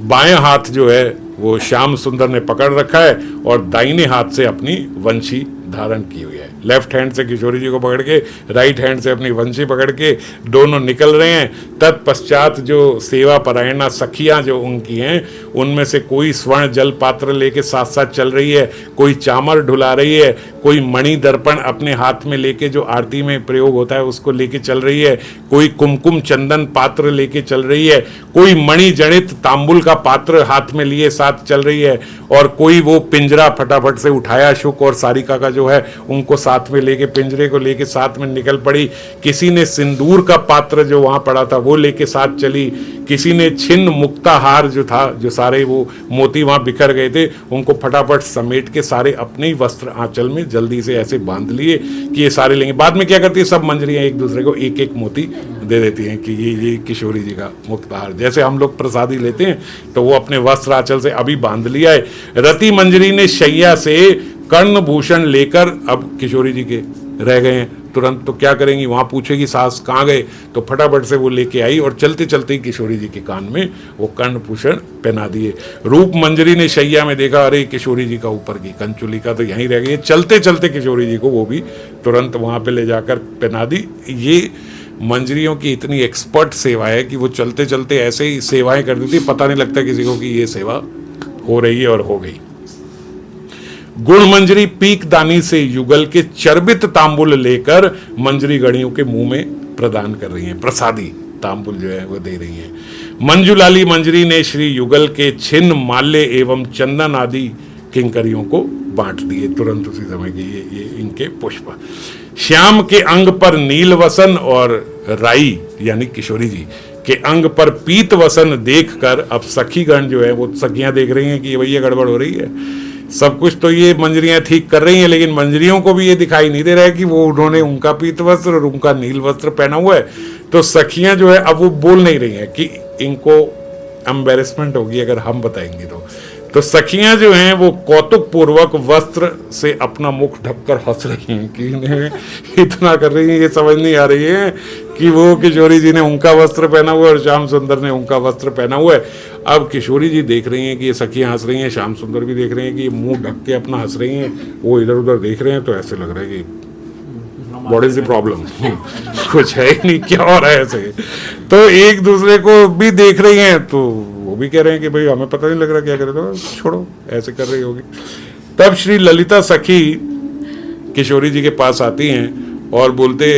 बाएं हाथ जो है वो श्याम सुंदर ने पकड़ रखा है और दाहिने हाथ से अपनी वंशी धारण की हुई है। लेफ्ट हैंड से किशोरी जी को पकड़ के, राइट हैंड से अपनी वंशी पकड़ के दोनों निकल रहे हैं। तत्पश्चात जो सेवा परायणा सखियां जो उनकी हैं, उनमें से कोई स्वर्ण जल पात्र लेके साथ साथ चल रही है, कोई चामर ढुला रही है, कोई मणि दर्पण अपने हाथ में लेके जो आरती में प्रयोग होता है उसको लेके चल रही है, कोई कुमकुम चंदन पात्र लेके चल रही है, कोई मणि जनित तांबुल का पात्र हाथ में लिए साथ चल रही है, और कोई वो पिंजरा फटाफट से उठाया शुक और सारिका का जो जो है उनको साथ में लेके, पिंजरे को लेके साथ में निकल पड़ी। किसी ने सिंदूर का पात्र जो वहां पड़ा था वो लेके साथ चली। किसी ने छिन्न मुक्ताहार जो था, जो सारे वो मोती वहां बिखर गए थे, उनको फटाफट समेट के सारे अपने ही वस्त्र आंचल में जल्दी से ऐसे बांध लिए कि ये सारे लेंगे। बाद में क्या करती है, सब मंजरियां एक दूसरे को एक एक मोती दे देती हैं कि ये किशोरी जी का मुक्ताहार। जैसे हम लोग प्रसादी लेते हैं तो वो अपने वस्त्र आंचल से अभी बांध लिया है। रति मंजरी ने शैया से कर्णभूषण लेकर, अब किशोरी जी के रह गए हैं तुरंत, तो क्या करेंगी, वहां पूछेगी सास कहाँ गए, तो फटाफट से वो लेके आई और चलते चलते ही किशोरी जी के कान में वो कर्णभूषण पहना दिए। रूप मंजरी ने शैया में देखा, अरे किशोरी जी का ऊपर की कंचुलिका तो यहीं रह गई। चलते चलते किशोरी जी को वो भी तुरंत वहां पे ले जाकर पहना दी। ये मंजरियों की इतनी एक्सपर्ट सेवा है कि वो चलते चलते ऐसे ही सेवाएं कर देती, पता नहीं लगता किसी को कि ये सेवा हो रही है और हो गई। गुण मंजरी पीक दानी से युगल के चर्बित तांबुल लेकर मंजरी गणियों के मुंह में प्रदान कर रही हैं, प्रसादी तांबुल जो है वो दे रही हैं। मंजुलाली मंजरी ने श्री युगल के छिन्न माल्य एवं चंदन आदि किंकरियों को बांट दिए तुरंत उसी समय के ये इनके पुष्प। श्याम के अंग पर नील वसन और राई यानी किशोरी जी के अंग पर पीत वसन देखकर अब सखीगण जो है वो सखियां देख रही हैं कि भैया गड़बड़ हो रही है। सब कुछ तो ये मंजरियां ठीक कर रही हैं, लेकिन मंजरियों को भी ये दिखाई नहीं दे रहा है कि वो उन्होंने उनका पीत वस्त्र और उनका नील वस्त्र पहना हुआ है। तो सखियां जो है अब वो बोल नहीं रही हैं कि इनको एम्बेरसमेंट होगी अगर हम बताएंगे तो सखियां जो हैं वो कौतुक पूर्वक वस्त्र से अपना मुख ढककर हंस रही हैं कि इन्हें इतना कर रही हैं, ये समझ नहीं आ रही है कि वो किशोरी जी ने उनका वस्त्र पहना हुआ है और श्याम सुंदर ने उनका वस्त्र पहना हुआ है। अब किशोरी जी देख रही हैं कि ये सखियां हंस रही हैं, श्याम सुंदर भी देख रहे हैं कि ये मुंह ढक के अपना हंस रही हैं, वो इधर उधर देख रहे हैं, तो ऐसे लग रहा है कि व्हाट इज द प्रॉब्लम कुछ है ही नहीं, क्या हो रहा है ऐसे। तो एक दूसरे को भी देख रही हैं, तो वो भी कह रहे हैं कि भाई हमें पता नहीं लग रहा क्या करे, तो छोड़ो ऐसे कर रही होगी। तब श्री ललिता सखी किशोरी जी के पास आती हैं और बोलते,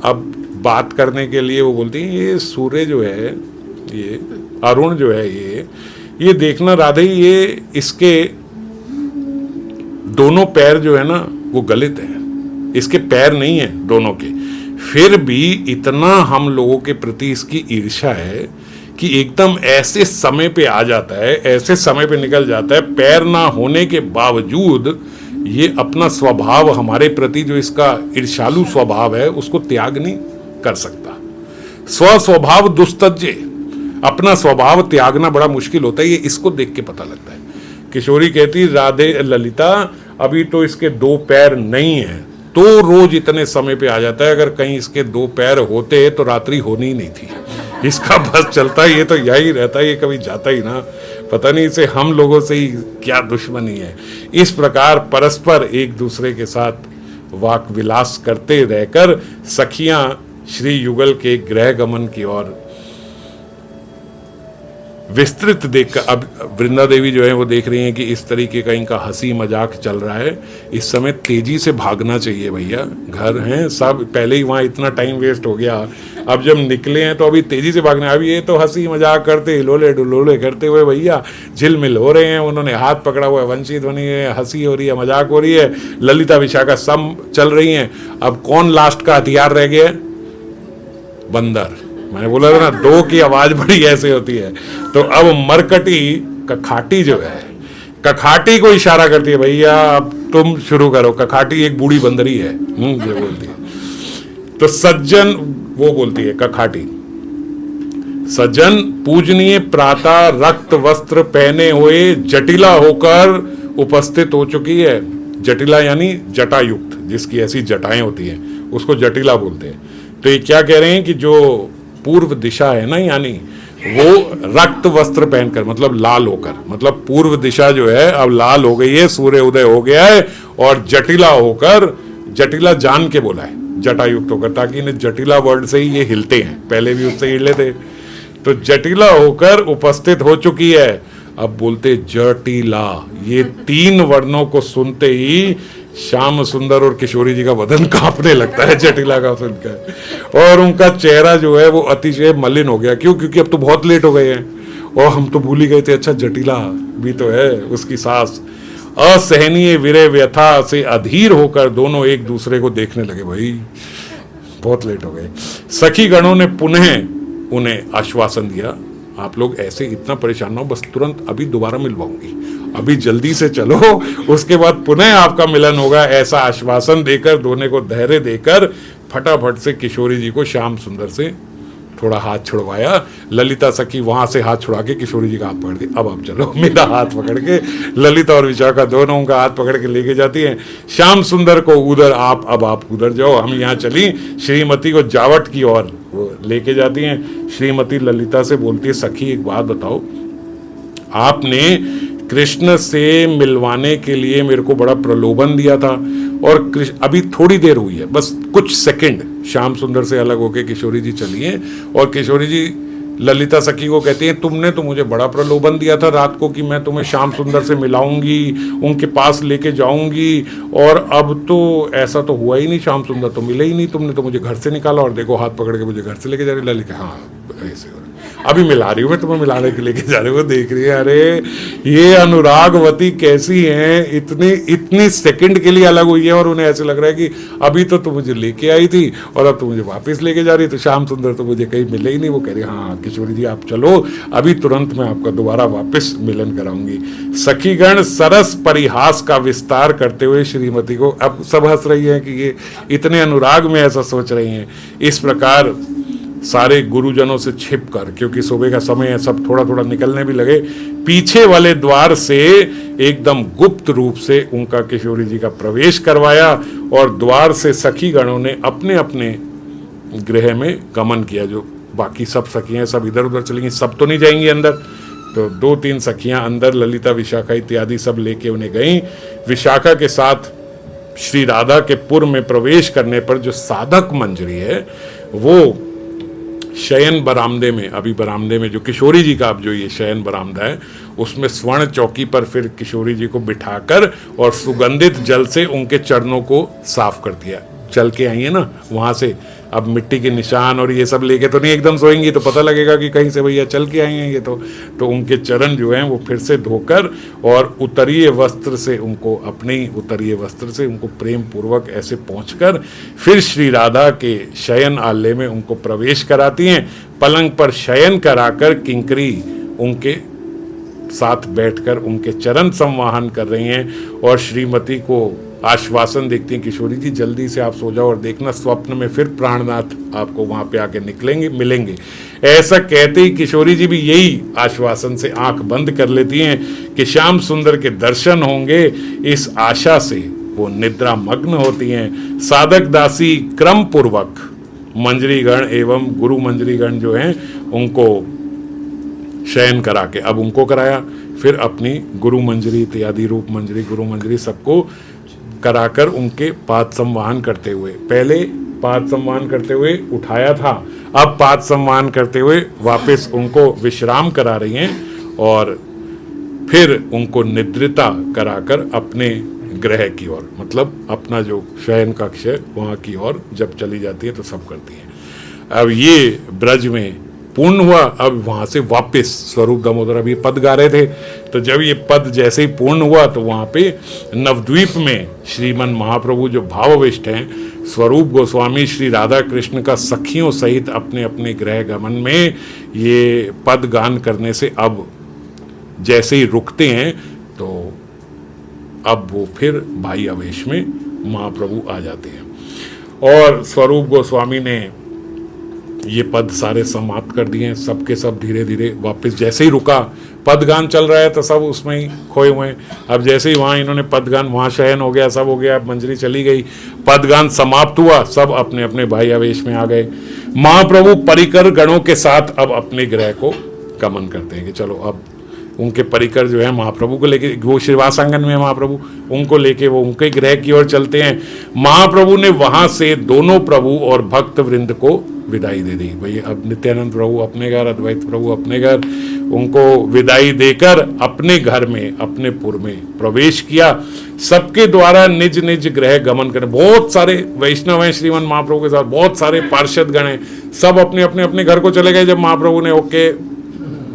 अब बात करने के लिए वो बोलती हैं, ये सूर्य जो है, ये अरुण जो है, ये देखना राधे, ये इसके दोनों पैर जो है ना वो गलित है, इसके पैर नहीं है दोनों के, फिर भी इतना हम लोगों के प्रति इसकी ईर्ष्या है कि एकदम ऐसे समय पे आ जाता है, ऐसे समय पे निकल जाता है, पैर ना होने के बावजूद ये अपना स्वभाव हमारे प्रति जो इसका ईर्ष्यालु स्वभाव है उसको त्याग नहीं कर सकता। स्वभाव दुस्तज्य, अपना स्वभाव त्यागना बड़ा मुश्किल होता है, ये इसको देख के पता लगता है। किशोरी कहती, राधे ललिता अभी तो इसके दो पैर नहीं है, तो रोज इतने समय पे आ जाता है, अगर कहीं इसके दो पैर होते तो रात्रि होनी ही नहीं थी, इसका बस चलता है, ये तो यही रहता है, ये कभी जाता ही ना, पता नहीं इसे हम लोगों से ही क्या दुश्मनी है। इस प्रकार परस्पर एक दूसरे के साथ वाक विलास करते रहकर सखियां श्री युगल के गृह गमन की ओर विस्तृत देखकर, अब वृंदा देवी जो है वो देख रही हैं कि इस तरीके का इनका हंसी मजाक चल रहा है, इस समय तेजी से भागना चाहिए भैया, घर हैं सब, पहले ही वहाँ इतना टाइम वेस्ट हो गया, अब जब निकले हैं तो अभी तेजी से भागना है। अब ये तो हंसी मजाक करते हिलोले डुलोले करते हुए भैया झिलमिल हो रहे हैं, उन्होंने हाथ पकड़ा हुआ है, वंशी ध्वनि है, हंसी हो रही है, मजाक हो रही है, ललिता विशाखा सब चल रही हैं। अब कौन लास्ट का हथियार रह गया? बंदर। मैंने बोला था ना, दो की आवाज बड़ी ऐसे होती है। तो अब मरकटी कखाटी जो है, कखाटी को इशारा करती है, भैया अब तुम शुरू करो। कखाटी एक बूढ़ी बंदरी है, ये बोलती है। तो सज्जन, वो बोलती है कखाटी, सज्जन पूजनीय प्रातः रक्त वस्त्र पहने हुए जटिला होकर उपस्थित हो चुकी है। जटिला यानी जटायुक्त, जिसकी ऐसी जटाएं होती हैं उसको जटिला बोलते हैं। तो ये क्या कह रहे हैं कि जो पूर्व दिशा है ना, यानी वो रक्त वस्त्र पहनकर, मतलब लाल होकर, मतलब पूर्व दिशा जो है अब लाल हो गई है, सूर्य उदय हो गया है, और जटिला होकर, जटिला जान के बोला है जटायुक्त होकर, ताकि इन्हें जटिला वर्ड से ही ये हिलते हैं, पहले भी उससे हिले थे। तो जटिला होकर उपस्थित हो चुकी है। अब बोलते जटिला, ये तीन वर्णों को सुनते ही श्याम सुंदर और किशोरी जी का बदन कांपने लगता है जटिला का सुनकर, और उनका चेहरा जो है वो अतिशय मलिन हो गया। क्यों? क्योंकि अब तो बहुत लेट हो गए हैं और हम तो भूल ही गए थे, अच्छा जटिला भी तो है उसकी सास। असहनीय विरह व्यथा से अधीर होकर दोनों एक दूसरे को देखने लगे। भाई बहुत लेट हो गए। सखी गणों ने पुनः उन्हें आश्वासन दिया, आप लोग ऐसे इतना परेशान ना हो, बस तुरंत अभी दोबारा मिलवाऊंगी, अभी जल्दी से चलो, उसके बाद पुनः आपका मिलन होगा। ऐसा आश्वासन देकर, दोनों को धैर्य देकर फटाफट से किशोरी जी को श्याम सुंदर से थोड़ा हाथ छुड़वाया। ललिता सखी वहां से हाथ छुड़ा के किशोरी जी का हाथ पकड़ दिया, अब आप चलो। मेरा हाथ पकड़ के ललिता और विशाखा दोनों उनका हाथ पकड़ के लेके जाती हैं। श्याम सुंदर को उधर अब आप उधर जाओ, हम यहाँ चली। श्रीमती को जावट की ओर वो लेके जाती हैं। श्रीमती ललिता से बोलती है, सखी एक बात बताओ, आपने कृष्ण से मिलवाने के लिए मेरे को बड़ा प्रलोभन दिया था, और अभी थोड़ी देर हुई है, बस कुछ सेकंड श्याम सुंदर से अलग होके किशोरी जी चलिए। और किशोरी जी ललिता सखी को कहती हैं, तुमने तो मुझे बड़ा प्रलोभन दिया था रात को कि मैं तुम्हें श्याम सुंदर से मिलाऊंगी, उनके पास लेके जाऊंगी, और अब तो ऐसा तो हुआ ही नहीं, श्याम सुंदर तो मिले ही नहीं, तुमने तो मुझे घर से निकाला और देखो हाथ पकड़ के मुझे घर से लेके जा रही। ललिता, हाँ ऐसे हो रहा, अभी मिला रही हूँ मैं तुम्हें, मिलाने के लेके जा रही हूँ। देख रही है, अरे ये अनुरागवती कैसी हैं, इतनी सेकंड के लिए अलग हुई है और उन्हें ऐसे लग रहा है कि अभी तो तुम मुझे लेके आई थी और अब तुम मुझे वापस लेके जा रही। तो श्याम सुंदर तो मुझे कहीं मिले ही नहीं। वो कह रही, हाँ किशोरी जी आप चलो, अभी तुरंत मैं आपका दोबारा वापस मिलन कराऊंगी। सखीगण सरस परिहास का विस्तार करते हुए श्रीमती को, अब सब हंस रही है कि ये इतने अनुराग में ऐसा सोच रही हैं। इस प्रकार सारे गुरुजनों से छिप कर, क्योंकि सुबह का समय है, सब थोड़ा थोड़ा निकलने भी लगे, पीछे वाले द्वार से एकदम गुप्त रूप से उनका किशोरी जी का प्रवेश करवाया और द्वार से सखी गणों ने अपने अपने गृह में गमन किया। जो बाकी सब सखियां सब इधर उधर चलेंगी, सब तो नहीं जाएंगी अंदर, तो 2-3 सखियां अंदर, ललिता विशाखा इत्यादि सब लेके उन्हें गई। विशाखा के साथ श्री राधा के पुर में प्रवेश करने पर जो साधक मंजरी है वो शयन बरामदे में, अभी बरामदे में जो किशोरी जी का अब जो ये शयन बरामदा है उसमें स्वर्ण चौकी पर फिर किशोरी जी को बिठाकर और सुगंधित जल से उनके चरणों को साफ कर दिया। चल के आई है ना वहां से, अब मिट्टी के निशान और ये सब लेके तो नहीं एकदम सोएंगी, तो पता लगेगा कि कहीं से भैया चल के आई हैं ये तो उनके चरण जो हैं वो फिर से धोकर और उत्तरीय वस्त्र से उनको, अपने ही उत्तरीय वस्त्र से उनको प्रेम पूर्वक ऐसे पहुंचकर फिर श्री राधा के शयन आल्य में उनको प्रवेश कराती हैं। पलंग पर शयन कराकर किंकरी उनके साथ बैठकर उनके चरण संवाहन कर रही हैं और श्रीमती को आश्वासन देखती हैं, किशोरी जी जल्दी से आप सो जाओ और देखना स्वप्न में फिर प्राणनाथ आपको वहां पे आके निकलेंगे, मिलेंगे। ऐसा कहते ही किशोरी जी भी यही आश्वासन से आंख बंद कर लेती हैं कि श्याम सुंदर के दर्शन होंगे, इस आशा से वो निद्रा मग्न होती हैं। साधक दासी क्रम पूर्वक मंजरीगण एवं गुरु मंजरीगण जो हैं उनको शयन करा के, अब उनको कराया, फिर अपनी गुरु मंजरी इत्यादि रूप मंजरी गुरु मंजरी सबको कराकर उनके पाद संवाहन करते हुए, पहले पाद संवाहन करते हुए उठाया था, अब पाद संवाहन करते हुए वापस उनको विश्राम करा रही हैं और फिर उनको निद्रिता कराकर अपने ग्रह की ओर, मतलब अपना जो शयन कक्ष है वहाँ की ओर जब चली जाती है तो सब करती हैं। अब ये ब्रज में पूर्ण हुआ। अब वहां से वापस स्वरूप दामोदर अभी पद गा रहे थे, तो जब ये पद जैसे ही पूर्ण हुआ तो वहां पे नवद्वीप में श्रीमन महाप्रभु जो भावविष्ट हैं, स्वरूप गोस्वामी श्री राधा कृष्ण का सखियों सहित अपने अपने गृह गमन में ये पद गान करने से अब जैसे ही रुकते हैं तो अब वो फिर भाई आवेश में महाप्रभु आ जाते हैं। और स्वरूप गोस्वामी ने ये पद सारे समाप्त कर दिए हैं, सबके सब धीरे धीरे वापस, जैसे ही रुका पदगान चल रहा है तो सब उसमें ही खोए हुए हैं। अब जैसे ही वहाँ इन्होंने पदगान, वहाँ शयन हो गया, सब हो गया, मंजरी चली गई, पदगान समाप्त हुआ, सब अपने अपने भाई आवेश में आ गए। महाप्रभु परिकर गणों के साथ अब अपने गृह को गमन करते हैं कि चलो अब उनके परिकर जो है महाप्रभु को लेके, वो श्रीवासांगन में महाप्रभु, उनको लेके वो उनके गृह की ओर चलते हैं। महाप्रभु ने वहां से दोनों प्रभु और भक्त वृंद को विदाई दे दी। भाई अब नित्यानंद प्रभु अपने घर, अद्वैत प्रभु अपने घर, उनको विदाई देकर अपने घर में, अपने पुर में प्रवेश किया। सबके द्वारा निज निज गृह गमन करें। बहुत सारे वैष्णव हैं श्रीमन महाप्रभु के साथ, बहुत सारे पार्षद गण हैं, सब अपने अपने अपने घर को चले गए जब महाप्रभु ने ओके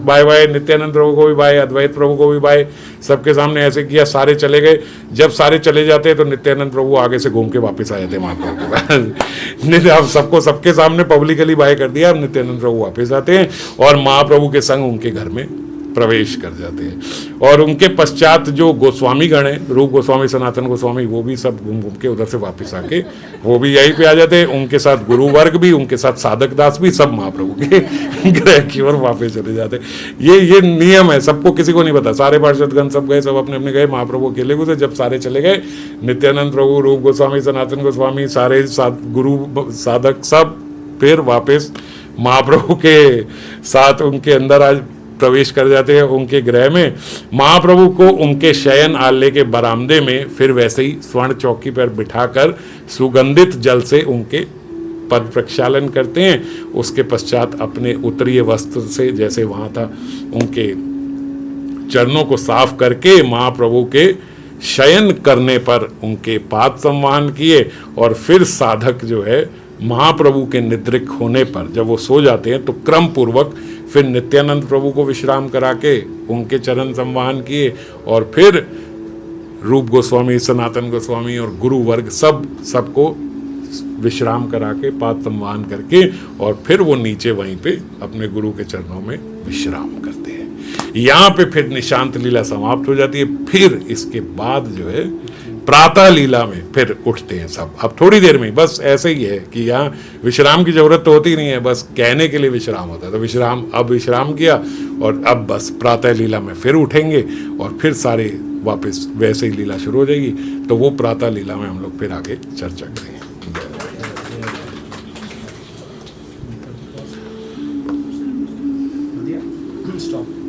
बाय बाय, नित्यानंद प्रभु को भी बाय, अद्वैत प्रभु को भी बाय, सबके सामने ऐसे किया, सारे चले गए। जब सारे चले जाते तो नित्यानंद प्रभु आगे से घूम के वापस आ जाते महाप्रभु के पास। अब सबको सबके सामने पब्लिकली बाय कर दिया, अब नित्यानंद प्रभु वापस आते हैं और महाप्रभु के संग उनके घर में प्रवेश कर जाते हैं। और उनके पश्चात जो गोस्वामी गण है, रूप गोस्वामी, सनातन गोस्वामी, वो भी सब घूम घूम के उधर से वापस आके वो भी यहीं पे आ जाते हैं। उनके साथ गुरु वर्ग भी, उनके साथ साधक दास भी, सब महाप्रभु के ग्रह की ओर वापस चले जाते। ये नियम है, सबको, किसी को नहीं पता। सारे पार्षदगण सब गए, सब अपने अपने गए, महाप्रभु अकेले गुजरे। जब सारे चले गए, नित्यानंद प्रभु, रूप गोस्वामी, सनातन गोस्वामी, सारे गुरु साधक सब फिर वापस महाप्रभु के साथ उनके अंदर आज प्रवेश कर जाते हैं उनके गृह में। महाप्रभु को उनके शयन आलय के बरामदे में फिर वैसे ही स्वर्ण चौकी पर बिठाकर सुगंधित जल से उनके पद प्रक्षालन करते हैं। उसके पश्चात अपने उत्तरीय वस्त्र से, जैसे वहाँ था, उनके चरणों को साफ करके महाप्रभु के शयन करने पर उनके पाद संवाहन किए। और फिर साधक जो है महाप्रभु के निद्रिक होने पर जब वो सो जाते हैं तो क्रम पूर्वक फिर नित्यानंद प्रभु को विश्राम करा के उनके चरण संवाहन किए। और फिर रूप गोस्वामी, सनातन गोस्वामी और गुरु वर्ग सबको विश्राम करा के पाद संवाहन करके और फिर वो नीचे वहीं पे अपने गुरु के चरणों में विश्राम करते हैं। यहाँ पे फिर निशांत लीला समाप्त हो जाती है। फिर इसके बाद जो है प्रातः लीला में फिर उठते हैं सब। अब थोड़ी देर में, बस ऐसे ही है कि यहाँ विश्राम की जरूरत तो होती नहीं है, बस कहने के लिए विश्राम होता है। तो विश्राम किया और अब बस प्रातः लीला में फिर उठेंगे और फिर सारे वापस वैसे ही लीला शुरू हो जाएगी। तो वो प्रातः लीला में हम लोग फिर आगे चर्चा करेंगे। Stop.